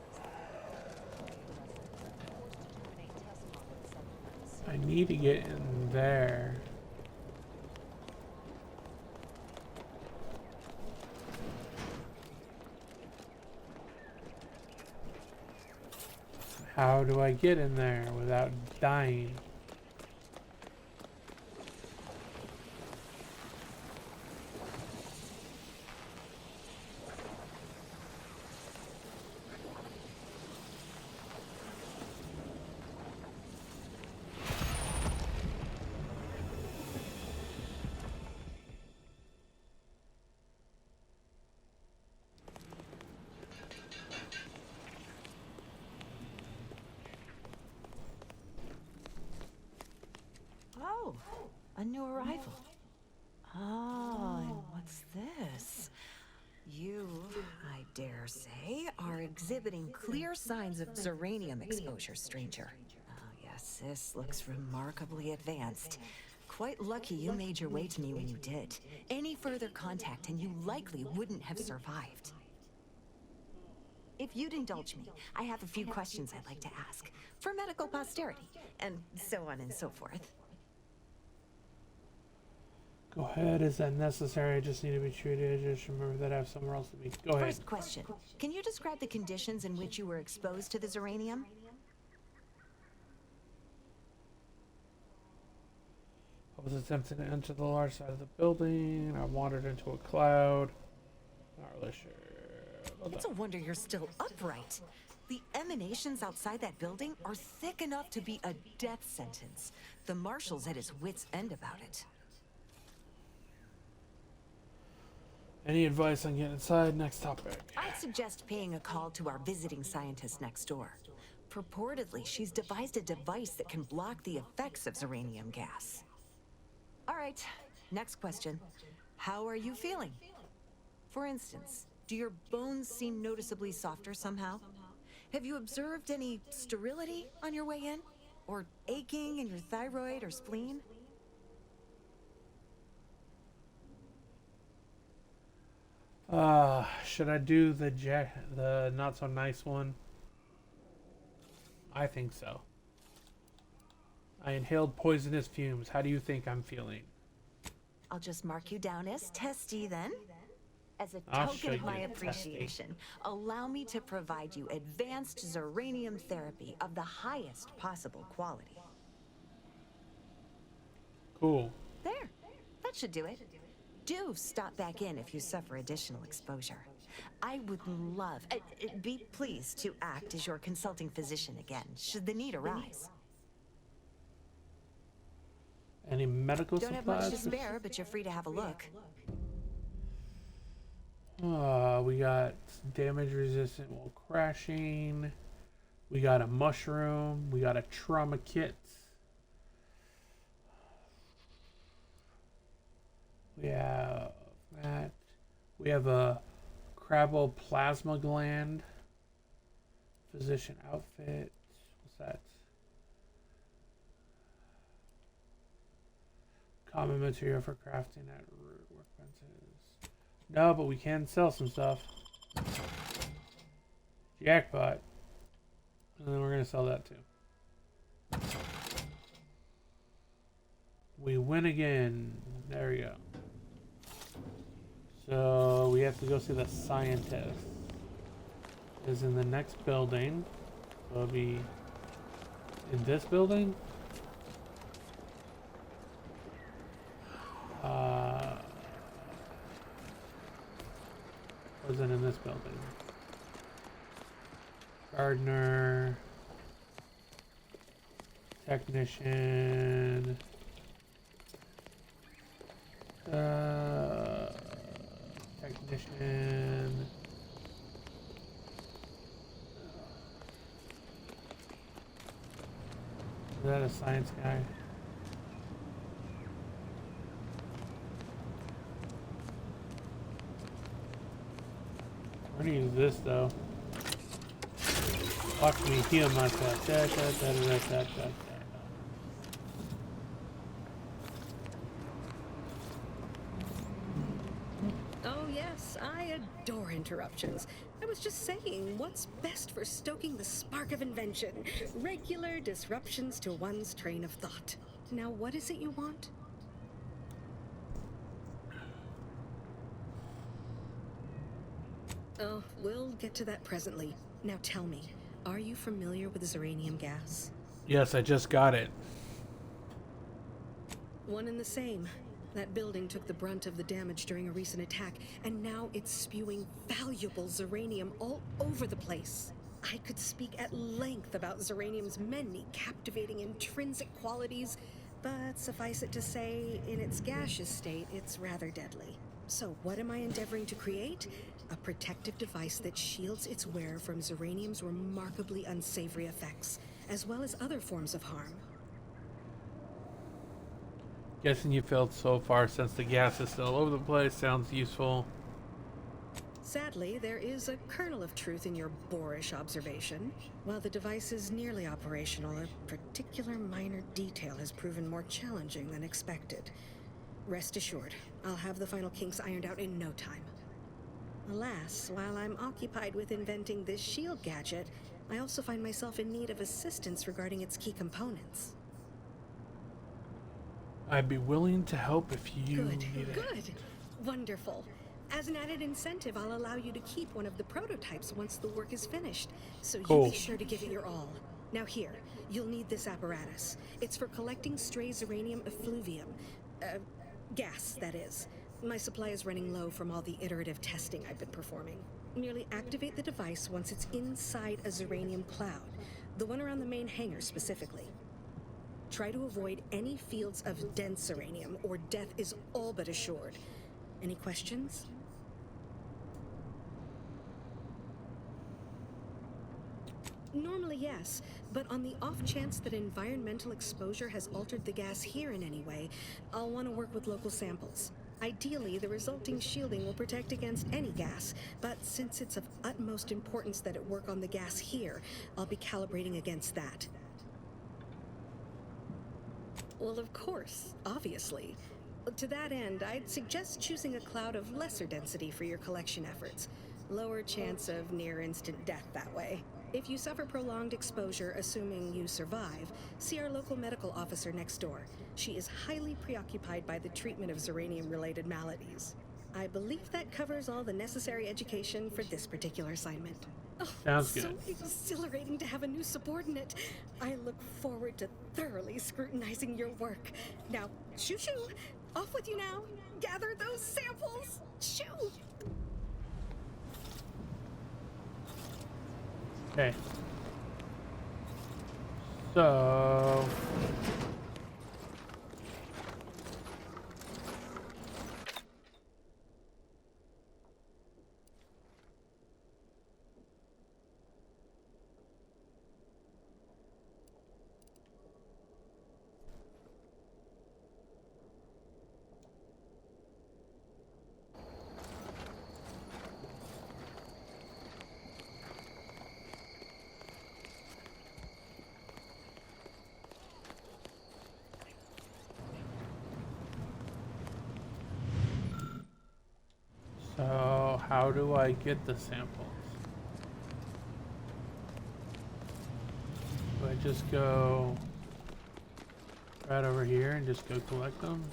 Forced to terminate test model supplements. I need to get in there. How do I get in there without dying? Oh, a new arrival. Oh, and what's this? You, I dare say, are exhibiting clear signs of Zeranium exposure, stranger. Oh, yes, this looks remarkably advanced. Quite lucky you made your way to me when you did. Any further contact and you likely wouldn't have survived. If you'd indulge me, I have a few questions I'd like to ask. For medical posterity, and so on and so forth. Go ahead, is that necessary? I just need to be treated. Just remember that I have somewhere else to be. Go ahead. First question. Can you describe the conditions in which you were exposed to the Zeranium? I was attempting to enter the large side of the building. I wandered into a cloud. Not really sure. It's a wonder you're still upright. The emanations outside that building are thick enough to be a death sentence. The Marshal's at his wit's end about it. Any advice on getting inside? Next topic. I'd suggest paying a call to our visiting scientist next door. Purportedly, she's devised a device that can block the effects of Zeranium gas. All right, next question. How are you feeling? For instance, do your bones seem noticeably softer somehow? Have you observed any sterility on your way in? Or aching in your thyroid or spleen? Should I do the not so nice one? I think so. I inhaled poisonous fumes. How do you think I'm feeling? I'll just mark you down as testy then. As a I'll token show of my you appreciation, allow me to provide you advanced Zeranium therapy of the highest possible quality. Cool. There. That should do it. Do stop back in if you suffer additional exposure. I would love, be pleased to act as your consulting physician again, should the need arise. Any medical Don't supplies? have much to spare, but you're free to have a look. We got damage resistant while crashing. We got a mushroom. We got a trauma kit. We have that. We have a Crabble plasma gland. Physician outfit. What's that? Common material for crafting at workbenches. No, but we can sell some stuff. Jackpot. And then we're going to sell that too. We win again. There we go. So we have to go see the scientist. Is in the next building. So it'll be in this building. Wasn't in this building. Gardener. Technician. Technician. Is that a science guy? I'm gonna use this though. Watch me heal myself. Da, da, da, da, da, da, da. Oh yes, I adore interruptions. I was just saying, what's best for stoking the spark of invention? Regular disruptions to one's train of thought. Now, what is it you want? Oh, we'll get to that presently. Now tell me, are you familiar with Zeranium gas? Yes, I just got it. One and the same. That building took the brunt of the damage during a recent attack, and now it's spewing valuable Zeranium all over the place. I could speak at length about Zeranium's many captivating intrinsic qualities, but suffice it to say, in its gaseous state, it's rather deadly. So what am I endeavoring to create? A protective device that shields its wearer from Zeranium's remarkably unsavory effects, as well as other forms of harm. Guessing you failed so far since the gas is still all over the place. Sounds useful. Sadly, there is a kernel of truth in your boorish observation. While the device is nearly operational, a particular minor detail has proven more challenging than expected. Rest assured, I'll have the final kinks ironed out in no time. Alas, while I'm occupied with inventing this shield gadget, I also find myself in need of assistance regarding its key components. I'd be willing to help if you need it. Good. Wonderful. As an added incentive, I'll allow you to keep one of the prototypes once the work is finished. So Cool. you be sure to give it your all. Now here, you'll need this apparatus. It's for collecting stray Zeranium effluvium. Gas, that is. My supply is running low from all the iterative testing I've been performing. Merely activate the device once it's inside a Zeranium cloud. The one around the main hangar specifically. Try to avoid any fields of dense Zeranium, or death is all but assured. Any questions? Normally, yes, but on the off chance that environmental exposure has altered the gas here in any way, I'll want to work with local samples. Ideally, the resulting shielding will protect against any gas, but since it's of utmost importance that it work on the gas here, I'll be calibrating against that. Well, of course, obviously. To that end, I'd suggest choosing a cloud of lesser density for your collection efforts. Lower chance of near-instant death that way. If you suffer prolonged exposure, assuming you survive, see our local medical officer next door. She is highly preoccupied by the treatment of Zeranium-related maladies. I believe that covers all the necessary education for this particular assignment. Oh, Sounds good. So exhilarating to have a new subordinate. I look forward to thoroughly scrutinizing your work. Now, Shoo shoo! Off with you now! Gather those samples! Shoo! Okay. So... So, how do I get the samples? Do I just go right over here and just go collect them?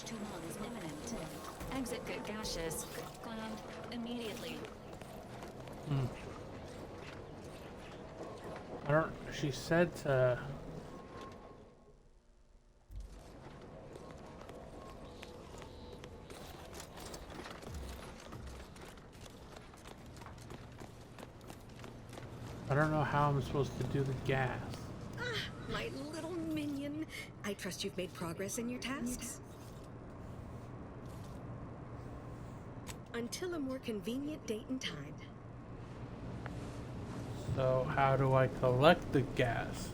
Too long is imminent. Exit good gaseous. Cloud immediately. I don't... She said to... I don't know how I'm supposed to do the gas. Ah, my little minion. I trust you've made progress in your tasks? Until a more convenient date and time. So how do I collect the gas?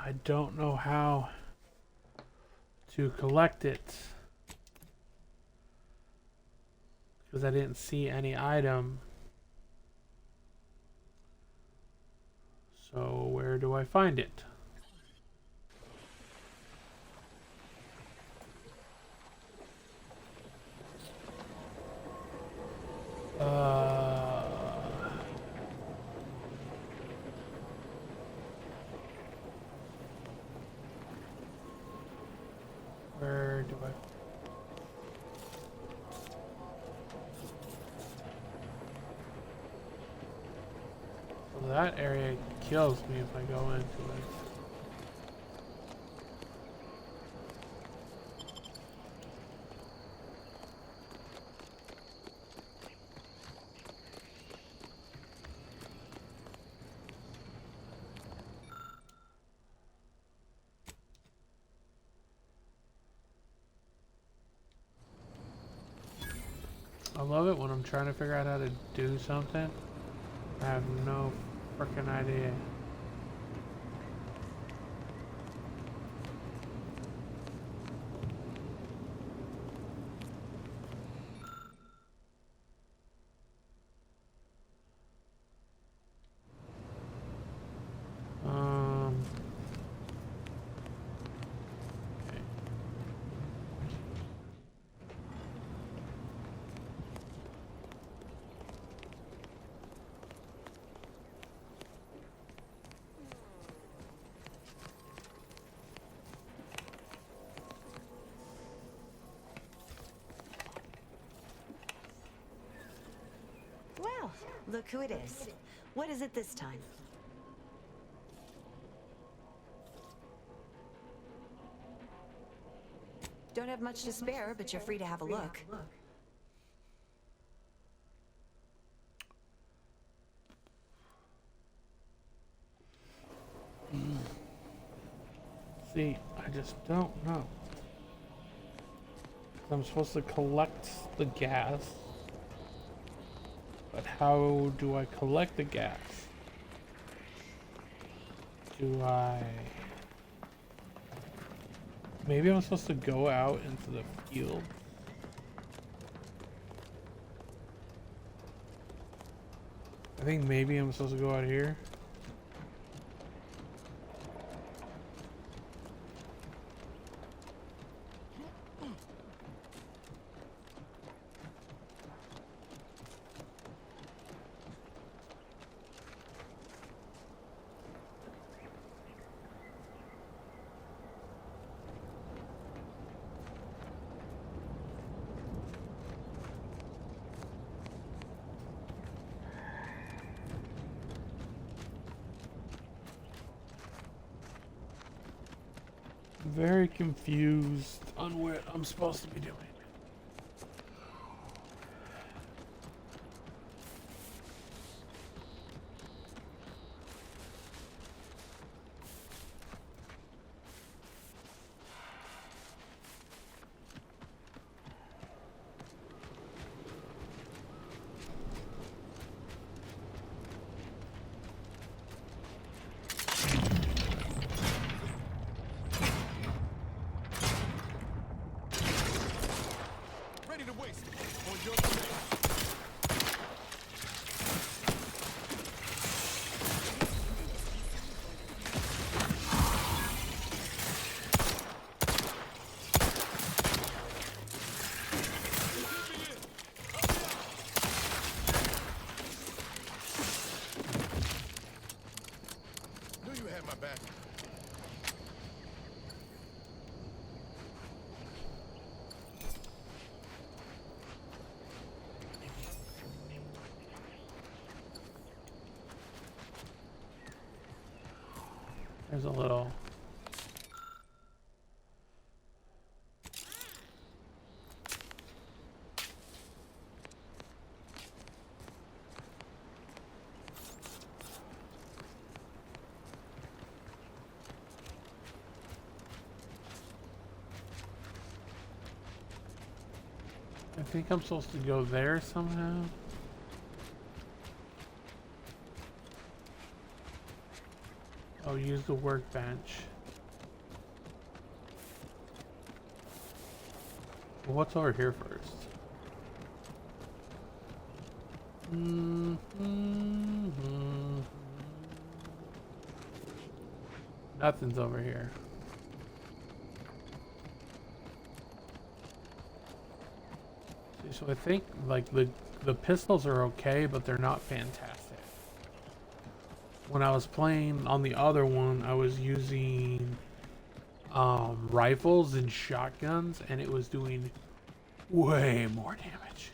I don't know how to collect it because I didn't see any item. So where do I find it? Where do I? So that area kills me if I go into it. I love it when I'm trying to figure out how to do something. I have no freaking idea. Look who it is. What is it this time? Don't have much to spare, but you're free to have a look. See, I just don't know. I'm supposed to collect the gas. But how do I collect the gas? Do I... Maybe I'm supposed to go out into the field? I think maybe I'm supposed to go out here. Very confused on what I'm supposed to be doing. There's a little... I think I'm supposed to go there somehow. I'll use the workbench. Well, what's over here first? Nothing's over here. See, so I think like the pistols are okay, but they're not fantastic. When I was playing on the other one, I was using rifles and shotguns, and it was doing way more damage.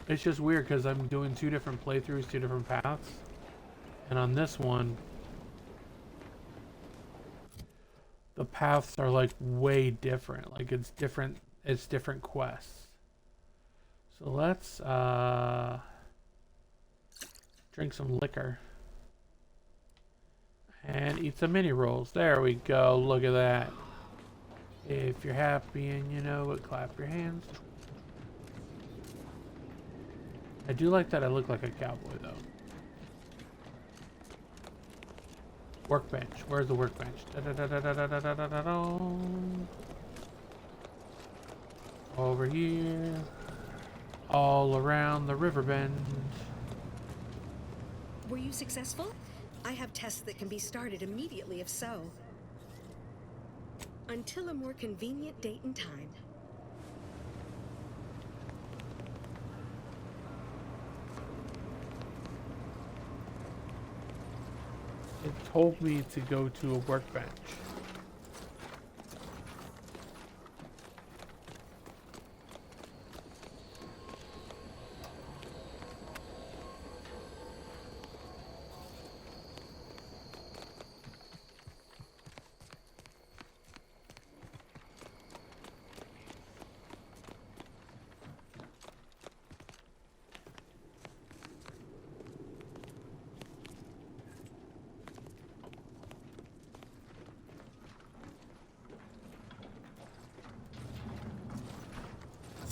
It's just weird because I'm doing two different playthroughs, two different paths. And on this one, the paths are like way different. Like it's different quests. So let's drink some liquor and eat some mini rolls. There we go. Look at that. If you're happy and you know it, clap your hands. I do like that I look like a cowboy though. Workbench. Where's the workbench? Over here. All around the river bend. Were you successful? I have tests that can be started immediately if so. Until a more convenient date and time. It told me to go to a workbench.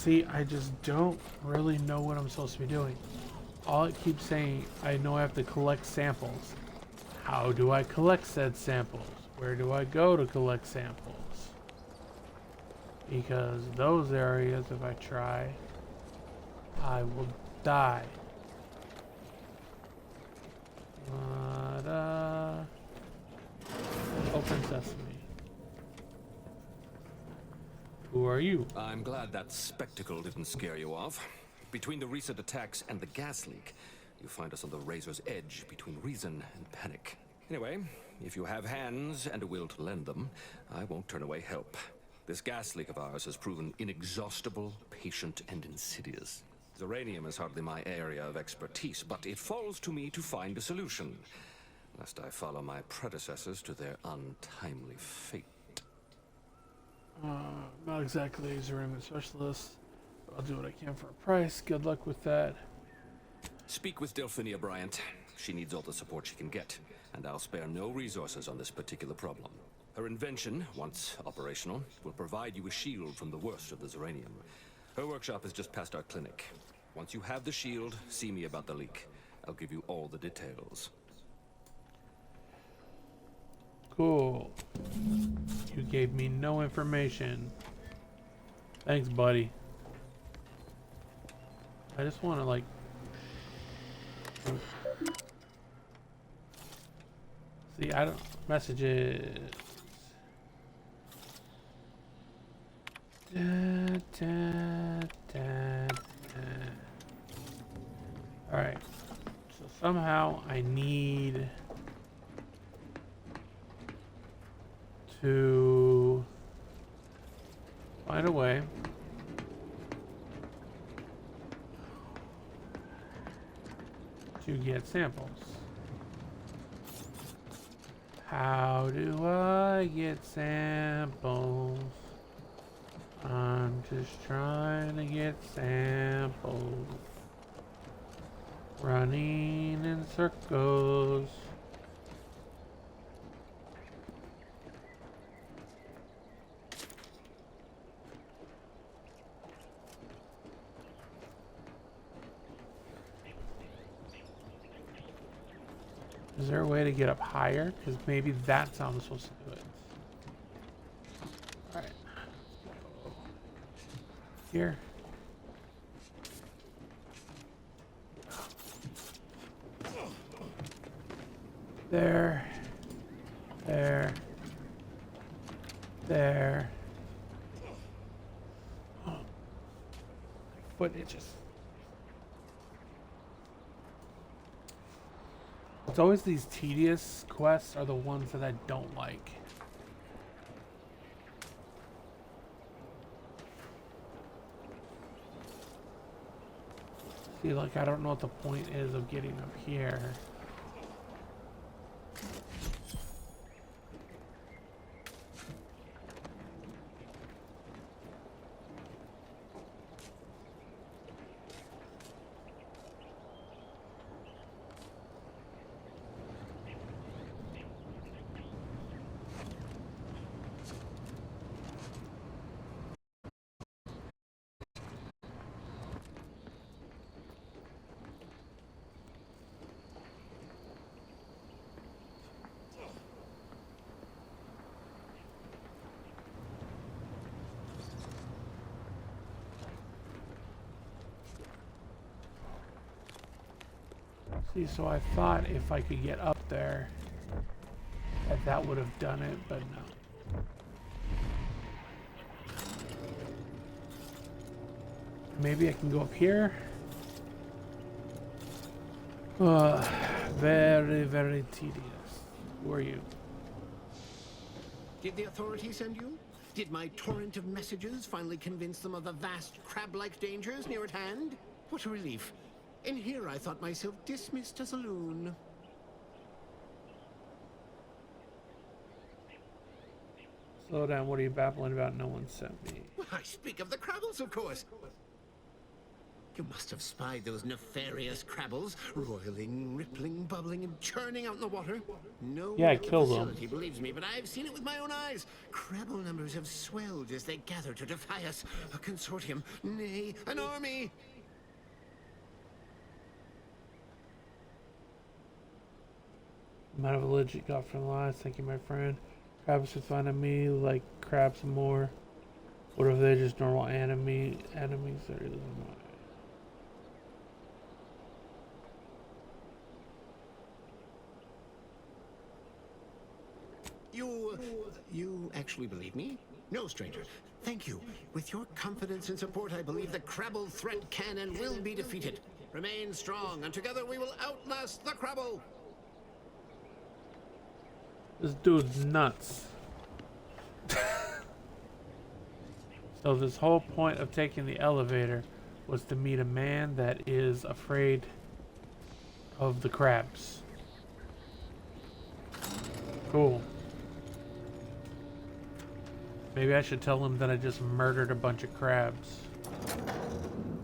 See, I just don't really know what I'm supposed to be doing. All it keeps saying, I know I have to collect samples. How do I collect said samples? Where do I go to collect samples? Because those areas, if I try, I will die. Open sesame. Who are you? I'm glad that spectacle didn't scare you off. Between the recent attacks and the gas leak, you find us on the razor's edge between reason and panic. Anyway, if you have hands and a will to lend them, I won't turn away help. This gas leak of ours has proven inexhaustible, patient, and insidious. Zeranium is hardly my area of expertise, but it falls to me to find a solution, lest I follow my predecessors to their untimely fate. Not exactly a Zeranium specialist, but I'll do what I can for a price. Good luck with that. Speak with Delphinia Bryant. She needs all the support she can get, and I'll spare no resources on this particular problem. Her invention, once operational, will provide you a shield from the worst of the Zeranium. Her workshop is just past our clinic. Once you have the shield, see me about the leak. I'll give you all the details. Cool. You gave me no information. Thanks, buddy. I just want to, like... See, I don't... Messages... Alright. So somehow I need to find a way to get samples. How do I get samples? I'm just trying to get samples. Running in circles. Is there a way to get up higher? Because maybe that's how I'm supposed to do it. Alright. Here. There. There. There. Oh. My foot itches. It's always these tedious quests are the ones that I don't like. See, like, I don't know what the point is of getting up here. See, so I thought if I could get up there, that would have done it, but no. Maybe I can go up here. Very, very tedious. Who are you? Did the authorities send you? Did my torrent of messages finally convince them of the vast crab-like dangers near at hand? What a relief. In here I thought myself dismissed as a loon. Slow down, what are you babbling about? No one sent me. I speak of the Krabbles, of course. You must have spied those nefarious crabbles, roiling, rippling, bubbling, and churning out in the water. No Yeah, I one at the killed them. facility believes me, but I've seen it with my own eyes. Crabble numbers have swelled as they gather to defy us. A consortium, nay, an army. I'm out of a legit got from the last. Thank you, my friend. Crabs are fun to me, like crabs more. What if they're just normal enemies? Or it doesn't matter. You actually believe me? No, stranger. Thank you. With your confidence and support, I believe the Crabble threat can and will be defeated. Remain strong, and together we will outlast the Crabble! This dude's nuts. So this whole point of taking the elevator was to meet a man that is afraid of the crabs. Cool. Maybe I should tell him that I just murdered a bunch of crabs.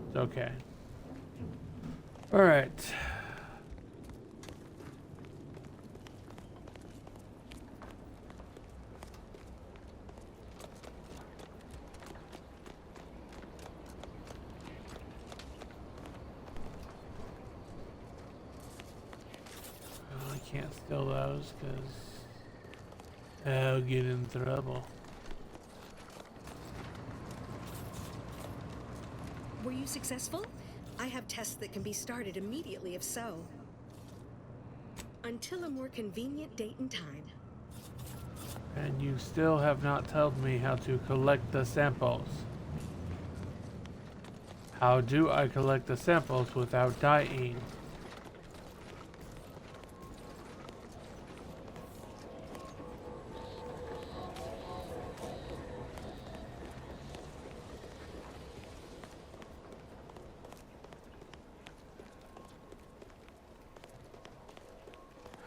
It's okay. Alright. I can't steal those because I'll get in trouble. Were you successful? I have tests that can be started immediately if so. Until a more convenient date and time. And you still have not told me how to collect the samples. How do I collect the samples without dying?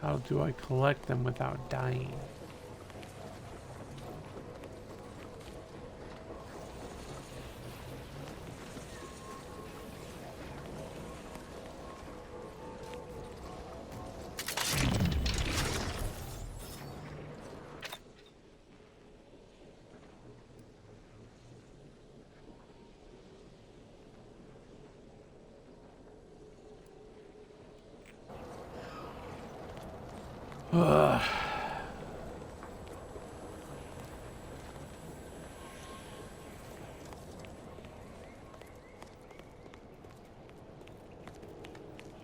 How do I collect them without dying? Ugh.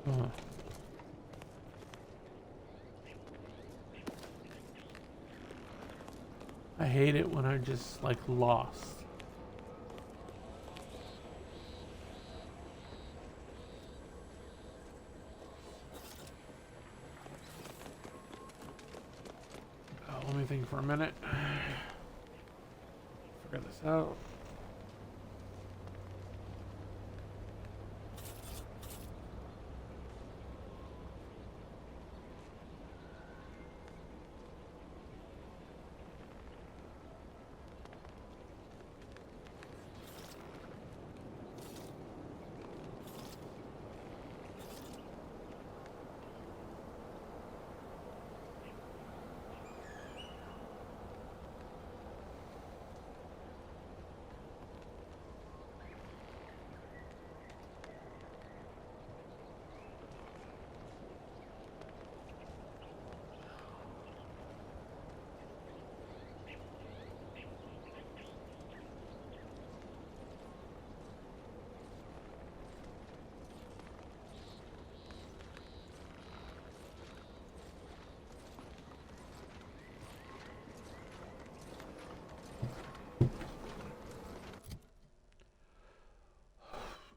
Huh. I hate it when I'm just like lost. Let me think for a minute. Figure this out.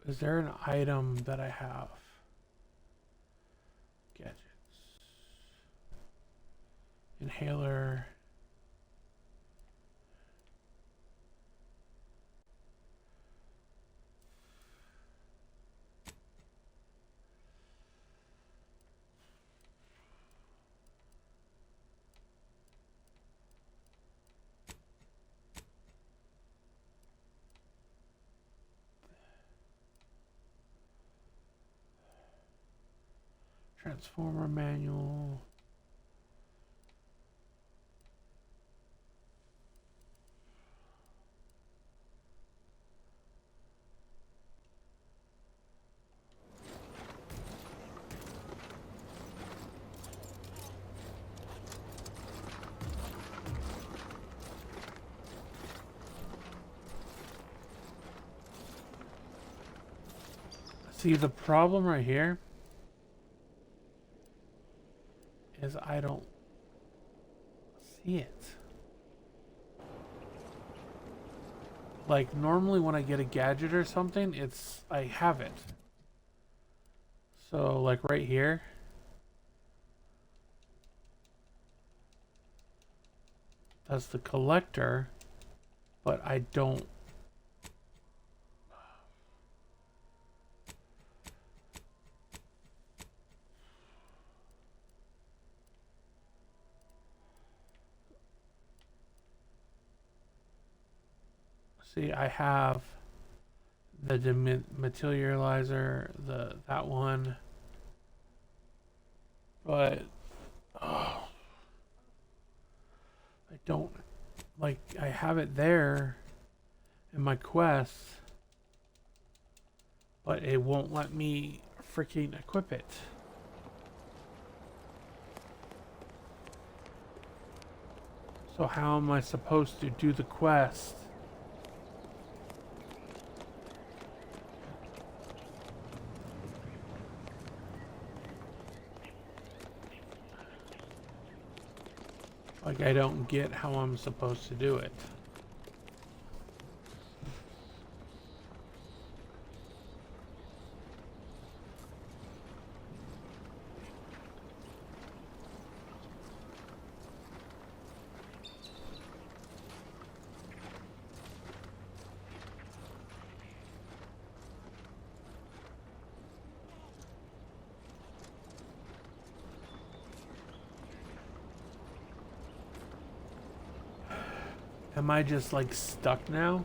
Is there an item that I have? Gadgets. Inhaler. Transformer manual. See, the problem right here is I don't see it. Like, normally when I get a gadget or something, I have it. So, like right here. That's the collector, but I don't. See, I have the dematerializer, that one, but I don't, like, I have it there in my quest, but it won't let me freaking equip it. So how am I supposed to do the quest? Like, I don't get how I'm supposed to do it. Am I just like stuck now?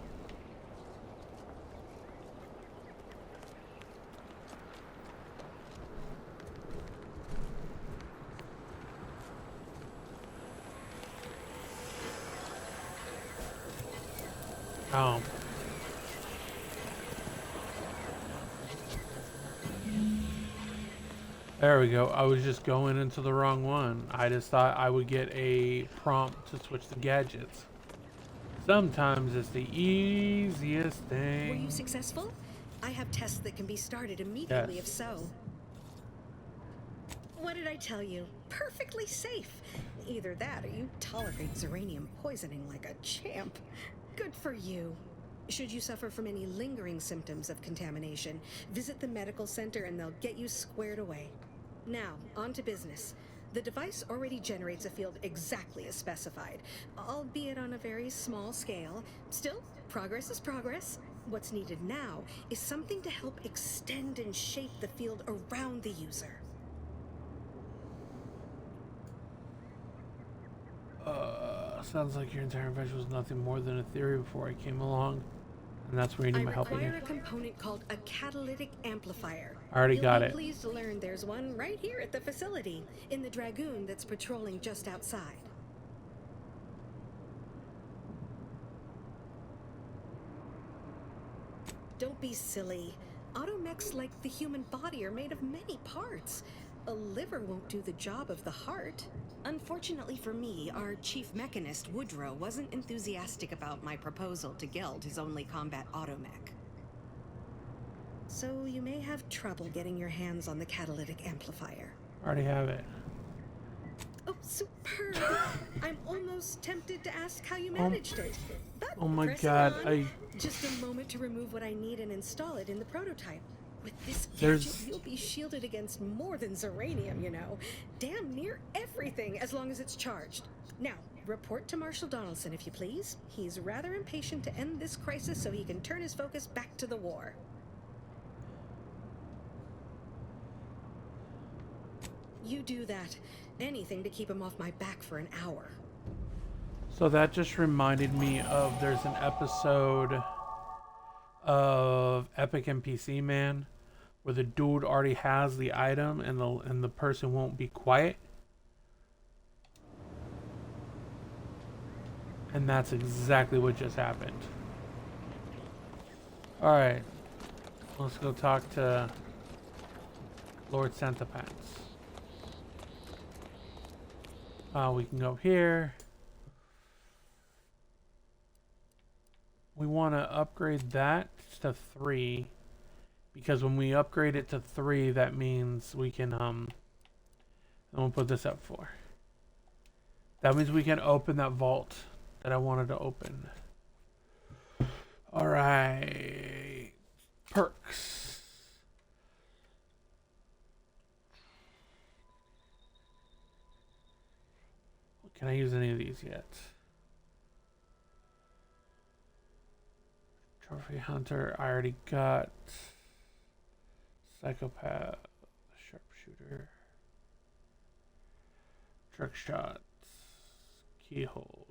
Oh. There we go. I was just going into the wrong one. I just thought I would get a prompt to switch the gadgets. Sometimes it's the easiest thing. Were you successful? I have tests that can be started immediately if so. What did I tell you? Perfectly safe. Either that or you tolerate Zeranium poisoning like a champ. Good for you. Should you suffer from any lingering symptoms of contamination, visit the medical center and they'll get you squared away. Now, on to business. The device already generates a field exactly as specified, albeit on a very small scale. Still, progress is progress. What's needed now is something to help extend and shape the field around the user. Sounds like your entire invention was nothing more than a theory before I came along. And that's where you need my help again. I require a component called a catalytic amplifier. I already got it. You'll be pleased to learn there's one right here at the facility, in the Dragoon that's patrolling just outside. Don't be silly. Automechs, like the human body, are made of many parts. A liver won't do the job of the heart. Unfortunately for me, our chief mechanist, Woodrow, wasn't enthusiastic about my proposal to Geld his only combat automech. So you may have trouble getting your hands on the catalytic amplifier. Already have it. Oh, superb! I'm almost tempted to ask how you managed it. But oh my press god, on. Just a moment to remove what I need and install it in the prototype. With this gadget, you'll be shielded against more than Zeranium, you know. Damn near everything, as long as it's charged. Now, report to Marshal Donaldson, if you please. He's rather impatient to end this crisis so he can turn his focus back to the war. You do that. Anything to keep him off my back for an hour. So that just reminded me of there's an episode of Epic NPC Man where the dude already has the item and the person won't be quiet. And that's exactly what just happened. Alright. Let's go talk to Lord Santapants. We can go here. We want to upgrade that to 3. Because when we upgrade it to 3, that means we can, and we'll put this up 4. That means we can open that vault that I wanted to open. Alright. Perks. Can I use any of these yet? Trophy Hunter, I already got. Psychopath, Sharpshooter, Trick Shots, Keyhole.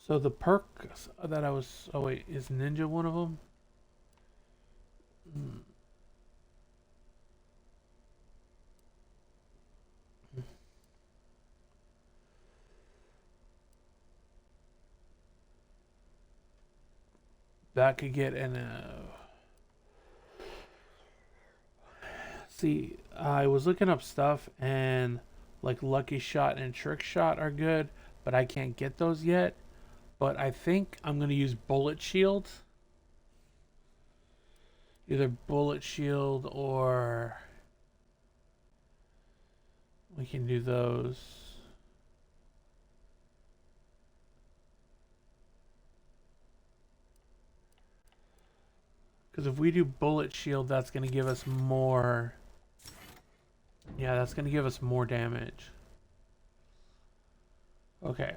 So the perks that I was... Oh wait, is Ninja one of them? That could get in a... See, I was looking up stuff and like Lucky Shot and Trick Shot are good, but I can't get those yet. But I think I'm going to use Bullet Shield. Either Bullet Shield or... We can do those. Because if we do Bullet Shield, that's going to give us more... Yeah, that's going to give us more damage. Okay.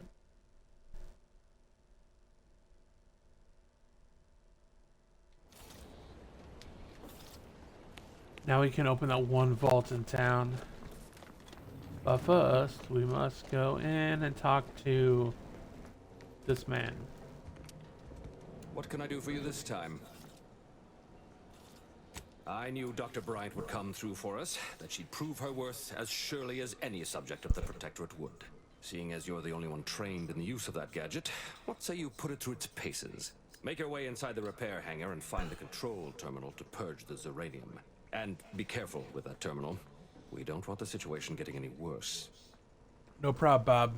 Now we can open that one vault in town. But first, we must go in and talk to this man. What can I do for you this time? I knew Dr. Bryant would come through for us, that she'd prove her worth as surely as any subject of the Protectorate would. Seeing as you're the only one trained in the use of that gadget, what say you put it through its paces? Make your way inside the repair hangar and find the control terminal to purge the Zeranium. And be careful with that terminal. We don't want the situation getting any worse. No problem, Bob.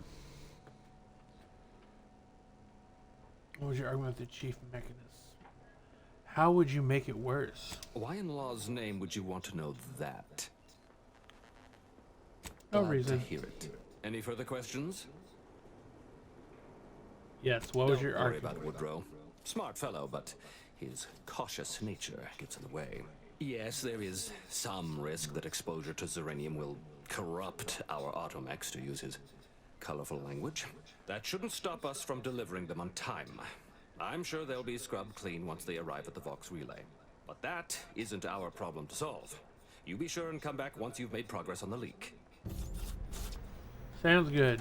What was your argument with the Chief Mechanist? How would you make it worse? Why in law's name would you want to know that? No Glad reason. to hear it. Any further questions? Yes, what was your Don't worry argument? about Woodrow. Smart fellow, but his cautious nature gets in the way. Yes, there is some risk that exposure to Zeranium will corrupt our automechs, to use his colorful language. That shouldn't stop us from delivering them on time. I'm sure they'll be scrubbed clean once they arrive at the Vox Relay. But that isn't our problem to solve. You be sure and come back once you've made progress on the leak. Sounds good.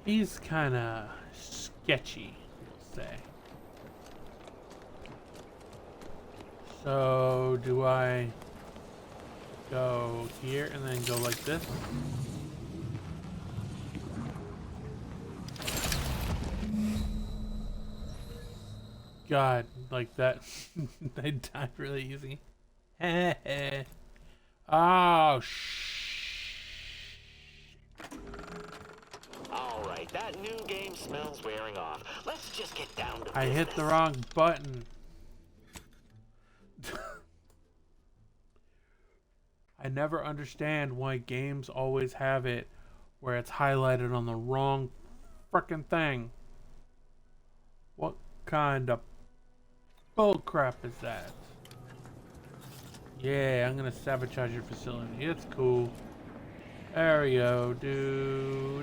He's kinda sketchy, we'll say. So, do I go here and then go like this? God, like that. They died really easy. Oh, Alright, that new game smells wearing off. Let's just get down to I hit business. the wrong button. I never understand why games always have it where it's highlighted on the wrong frickin' thing. What kind of bullcrap is that? Yeah, I'm gonna sabotage your facility. It's cool. There we go. Do.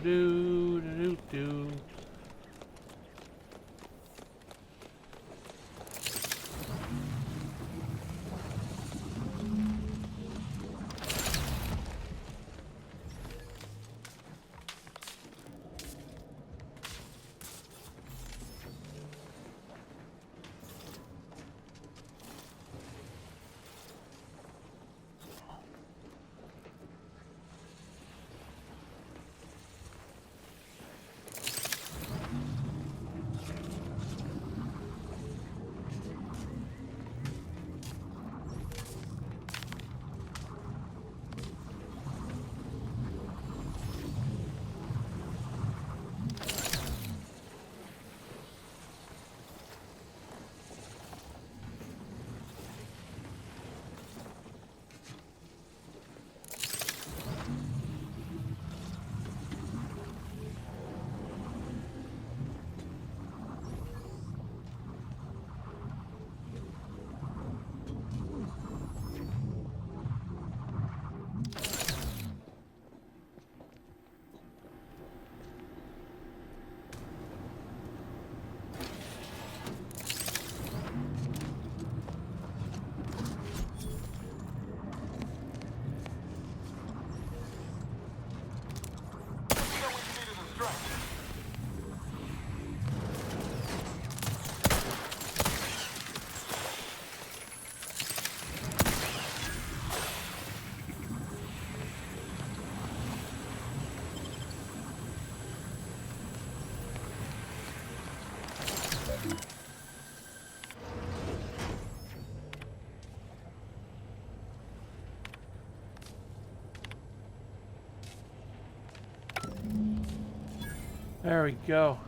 There we go.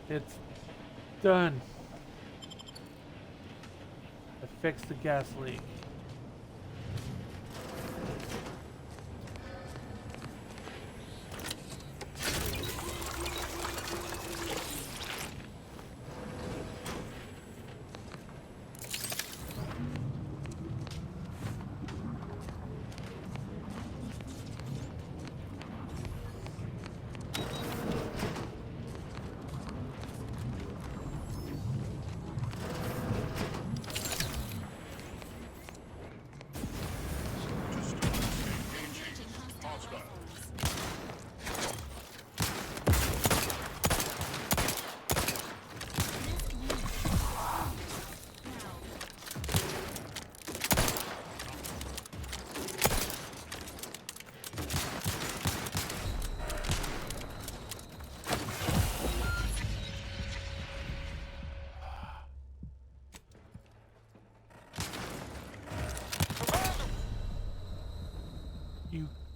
It's done. I fixed the gas leak.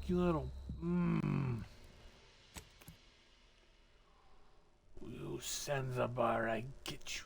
You little You sons of bar, I get you.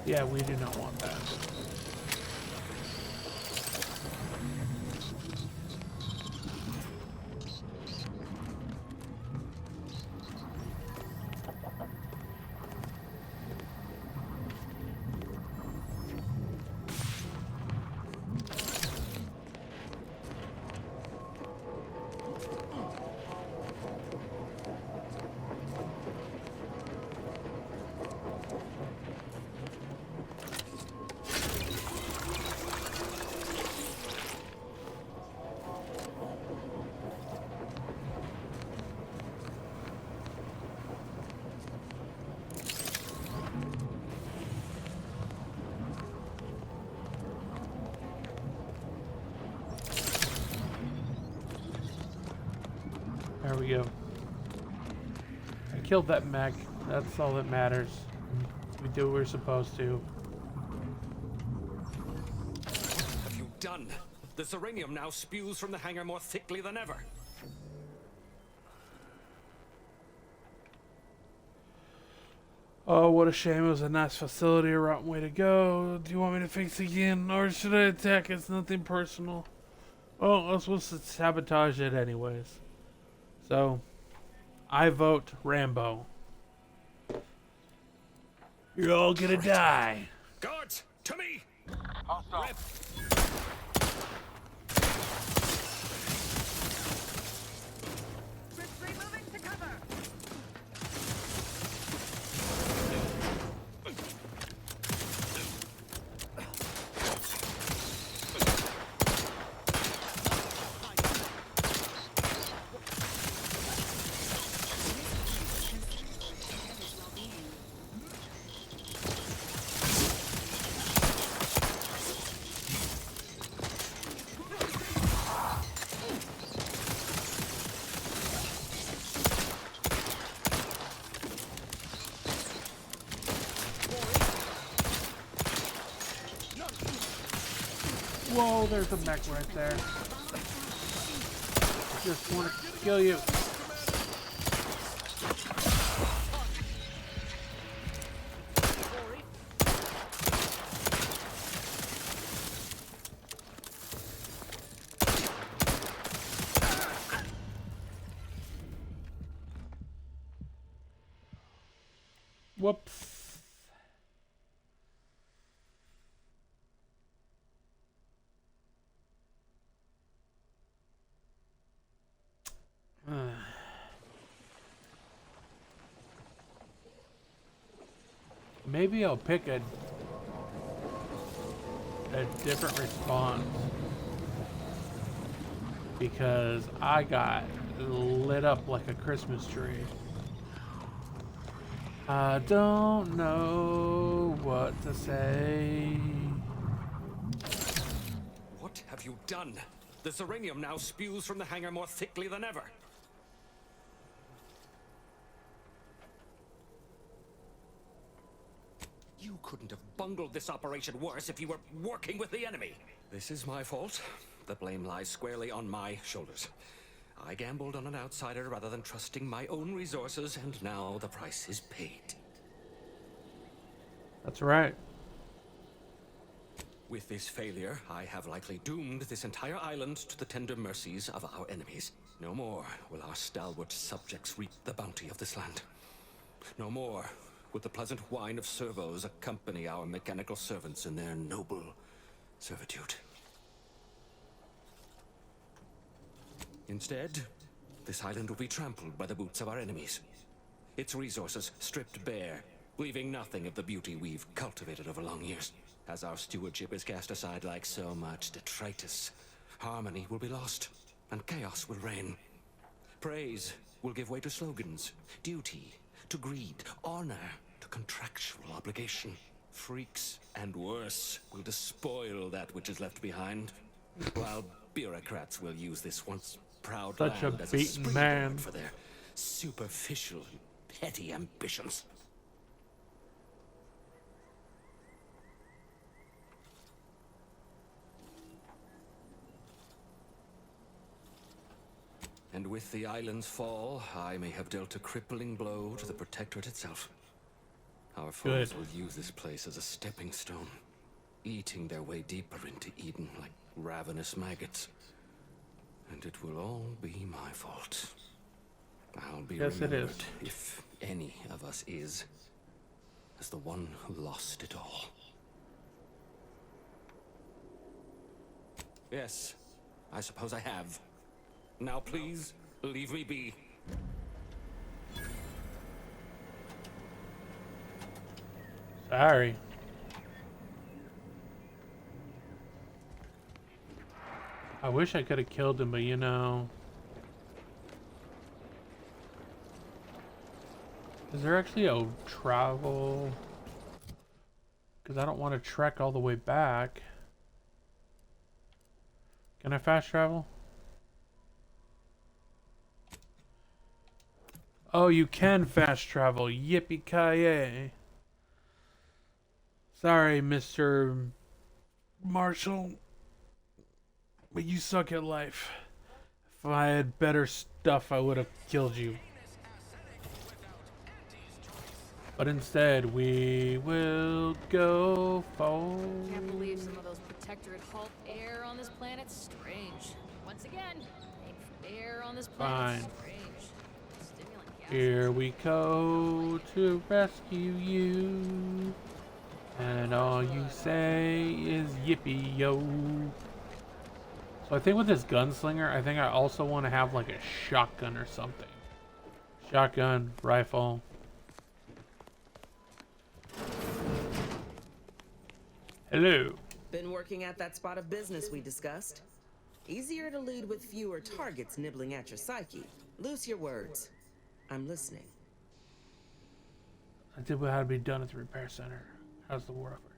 Yeah, we do not want that. There we go. I killed that mech. That's all that matters. We do what we're supposed to. What have you done? The Zeranium now spews from the hangar more thickly than ever. Oh, what a shame. It was a nice facility, a rotten way to go. Do you want me to fix it again? Or should I attack? It's nothing personal. Well, let's sabotage it anyways. So, I vote Rambo. You're all gonna die. Guards, to me! Hostile. Moving to cover. there's a mech right there. I just want to kill you. Whoops. Maybe I'll pick a different response because I got lit up like a Christmas tree. I don't know what to say. What have you done? The Zeranium now spews from the hangar more thickly than ever. You couldn't have bungled this operation worse if you were working with the enemy. This is my fault. The blame lies squarely on my shoulders. I gambled on an outsider rather than trusting my own resources, and now the price is paid. That's right. With this failure, I have likely doomed this entire island to the tender mercies of our enemies. No more will our stalwart subjects reap the bounty of this land. No more will the pleasant whine of servos accompany our mechanical servants in their noble servitude. Instead, this island will be trampled by the boots of our enemies. Its resources stripped bare, leaving nothing of the beauty we've cultivated over long years. As our stewardship is cast aside like so much detritus, harmony will be lost, and chaos will reign. Praise will give way to slogans, duty to greed, honor to contractual obligation. Freaks and worse will despoil that which is left behind, while bureaucrats will use this once proud Such a land as beaten springboard man for their superficial and petty ambitions. And with the island's fall, I may have dealt a crippling blow to the Protectorate itself. Our foes will use this place as a stepping stone, eating their way deeper into Eden like ravenous maggots. And it will all be my fault. I'll be remembered, if any of us is, as the one who lost it all. Yes, I suppose I have. Now please, leave me be. Sorry. I wish I could have killed him, but you know. Is there actually a travel? Because I don't want to trek all the way back. Can I fast travel? Oh, you can fast travel. Yippee-ki-yay. Sorry, Mr. Marshall. But you suck at life. If I had better stuff, I would have killed you. But instead, we will go forward. Can't believe some of those Protectorate halt air on this planet. Strange. Once again, air on this planet. Fine. Strange. Stimulant gas. Here we go to rescue you. And all you say is yippee yo. So I think with this gunslinger, I think I also want to have like a shotgun or something. Shotgun, rifle. Hello. Been working at that spot of business we discussed. Easier to lead with fewer targets nibbling at your psyche. Loose your words. I'm listening. I did what had to be done at the repair center. How's the war effort?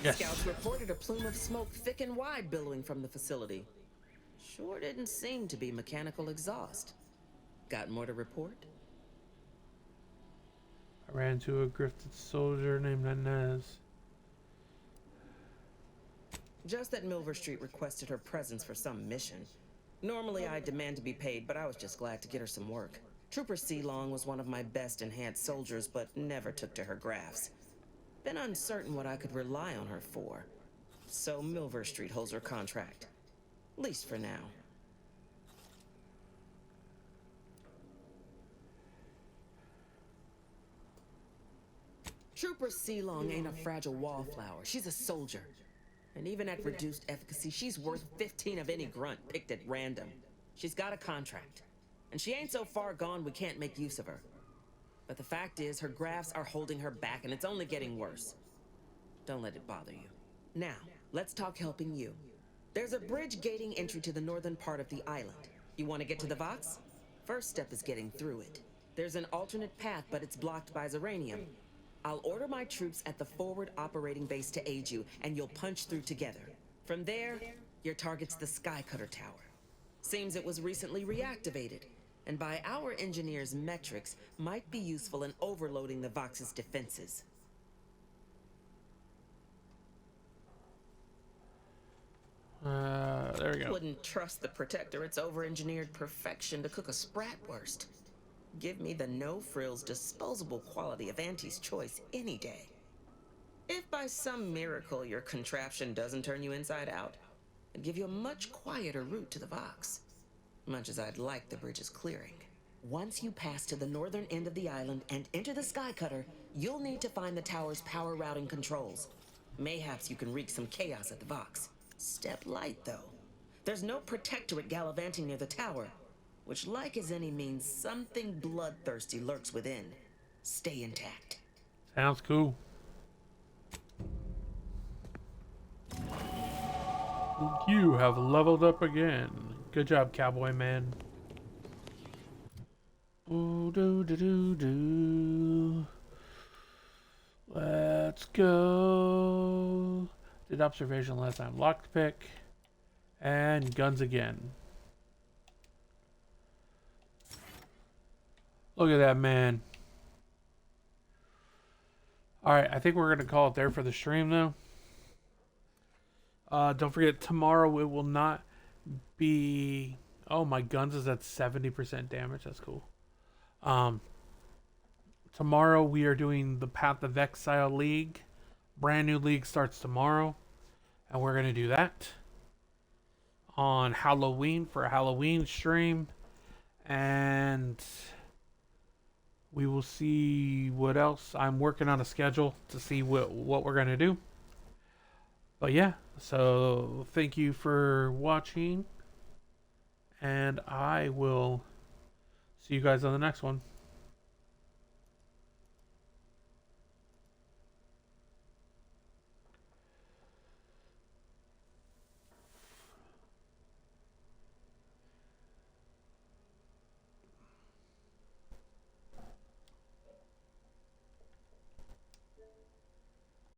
Yes. Scouts reported a plume of smoke thick and wide billowing from the facility. Sure didn't seem to be mechanical exhaust. Got more to report? I ran into a grifted soldier named Inez. Just that Milver Street requested her presence for some mission. Normally, I demand to be paid, but I was just glad to get her some work. Trooper Sealong was one of my best enhanced soldiers, but never took to her grafts. Been uncertain what I could rely on her for. So Milver Street holds her contract. At least for now. Trooper Sealong ain't a fragile wallflower. She's a soldier. And even at reduced efficacy, she's worth 15 of any grunt picked at random. She's got a contract. And she ain't so far gone we can't make use of her. But the fact is, her grafts are holding her back, and it's only getting worse. Don't let it bother you. Now, let's talk helping you. There's a bridge gating entry to the northern part of the island. You want to get to the Vox? First step is getting through it. There's an alternate path, but it's blocked by Zeranium. I'll order my troops at the forward operating base to aid you, and you'll punch through together. From there, your target's the Skycutter Tower. Seems it was recently reactivated, and by our engineers' metrics, might be useful in overloading the Vox's defenses. There we go. Wouldn't trust the Protectorate's over-engineered perfection to cook a Spratwurst. Give me the no-frills, disposable quality of Auntie's choice any day. If by some miracle your contraption doesn't turn you inside out, it'd give you a much quieter route to the Vox. Much as I'd like the bridge's clearing. Once you pass to the northern end of the island and enter the Skycutter, you'll need to find the tower's power routing controls. Mayhaps you can wreak some chaos at the Vox. Step light, though. There's no Protectorate gallivanting near the tower, which, like as any, means something bloodthirsty lurks within. Stay intact. Sounds cool. You have leveled up again. Good job, cowboy man. Ooh, do do do do. Let's go. Did observation last time. Lockpick. And guns again. Look at that, man. Alright, I think we're going to call it there for the stream, though. Don't forget, tomorrow it will not be... Oh, my guns is at 70% damage. That's cool. Tomorrow we are doing the Path of Exile League. Brand new league starts tomorrow. And we're going to do that on Halloween for a Halloween stream. And we will see what else. I'm working on a schedule to see what we're going to do. But yeah, so thank you for watching. And I will see you guys on the next one.